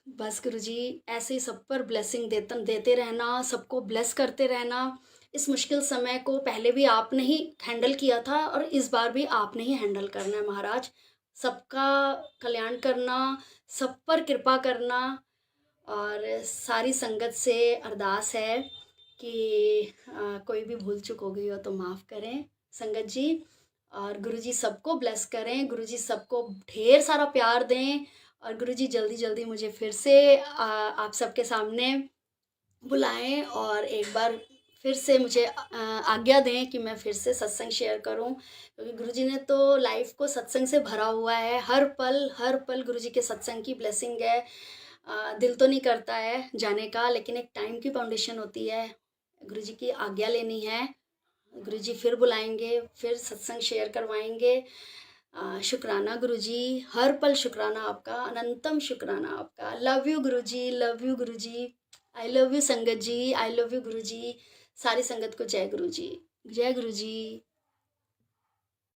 Speaker 2: बस गुरु जी, ऐसे ही सब पर ब्लेसिंग देते रहना, सबको ब्लेस करते रहना। इस मुश्किल समय को पहले भी आपने ही हैंडल किया था और इस बार भी आपने ही हैंडल करना है महाराज। सबका कल्याण करना, सब पर कृपा करना। और सारी संगत से अरदास है कि कोई भी भूल चूक हो गई हो तो माफ़ करें संगत जी। और गुरु जी सबको ब्लेस करें, गुरु जी सबको ढेर सारा प्यार दें। और गुरु जी जल्दी जल्दी मुझे फिर से आप सबके सामने बुलाएं और एक बार फिर से मुझे आज्ञा दें कि मैं फिर से सत्संग शेयर करूं, क्योंकि गुरु जी ने तो लाइफ को सत्संग से भरा हुआ है। हर पल गुरु जी के सत्संग की ब्लेसिंग है। दिल तो नहीं करता है जाने का, लेकिन एक टाइम की फाउंडेशन होती है। गुरु जी की आज्ञा लेनी है, गुरु जी फिर बुलाएंगे, फिर सत्संग शेयर करवाएंगे। शुक्राना गुरु जी, हर पल शुक्राना आपका, अनंतम शुक्राना आपका। Love you Guru ji, love you Guru ji, I love you संगत जी, आई लव यू गुरु जी। सारी संगत को जय गुरु जी, जय गुरु जी।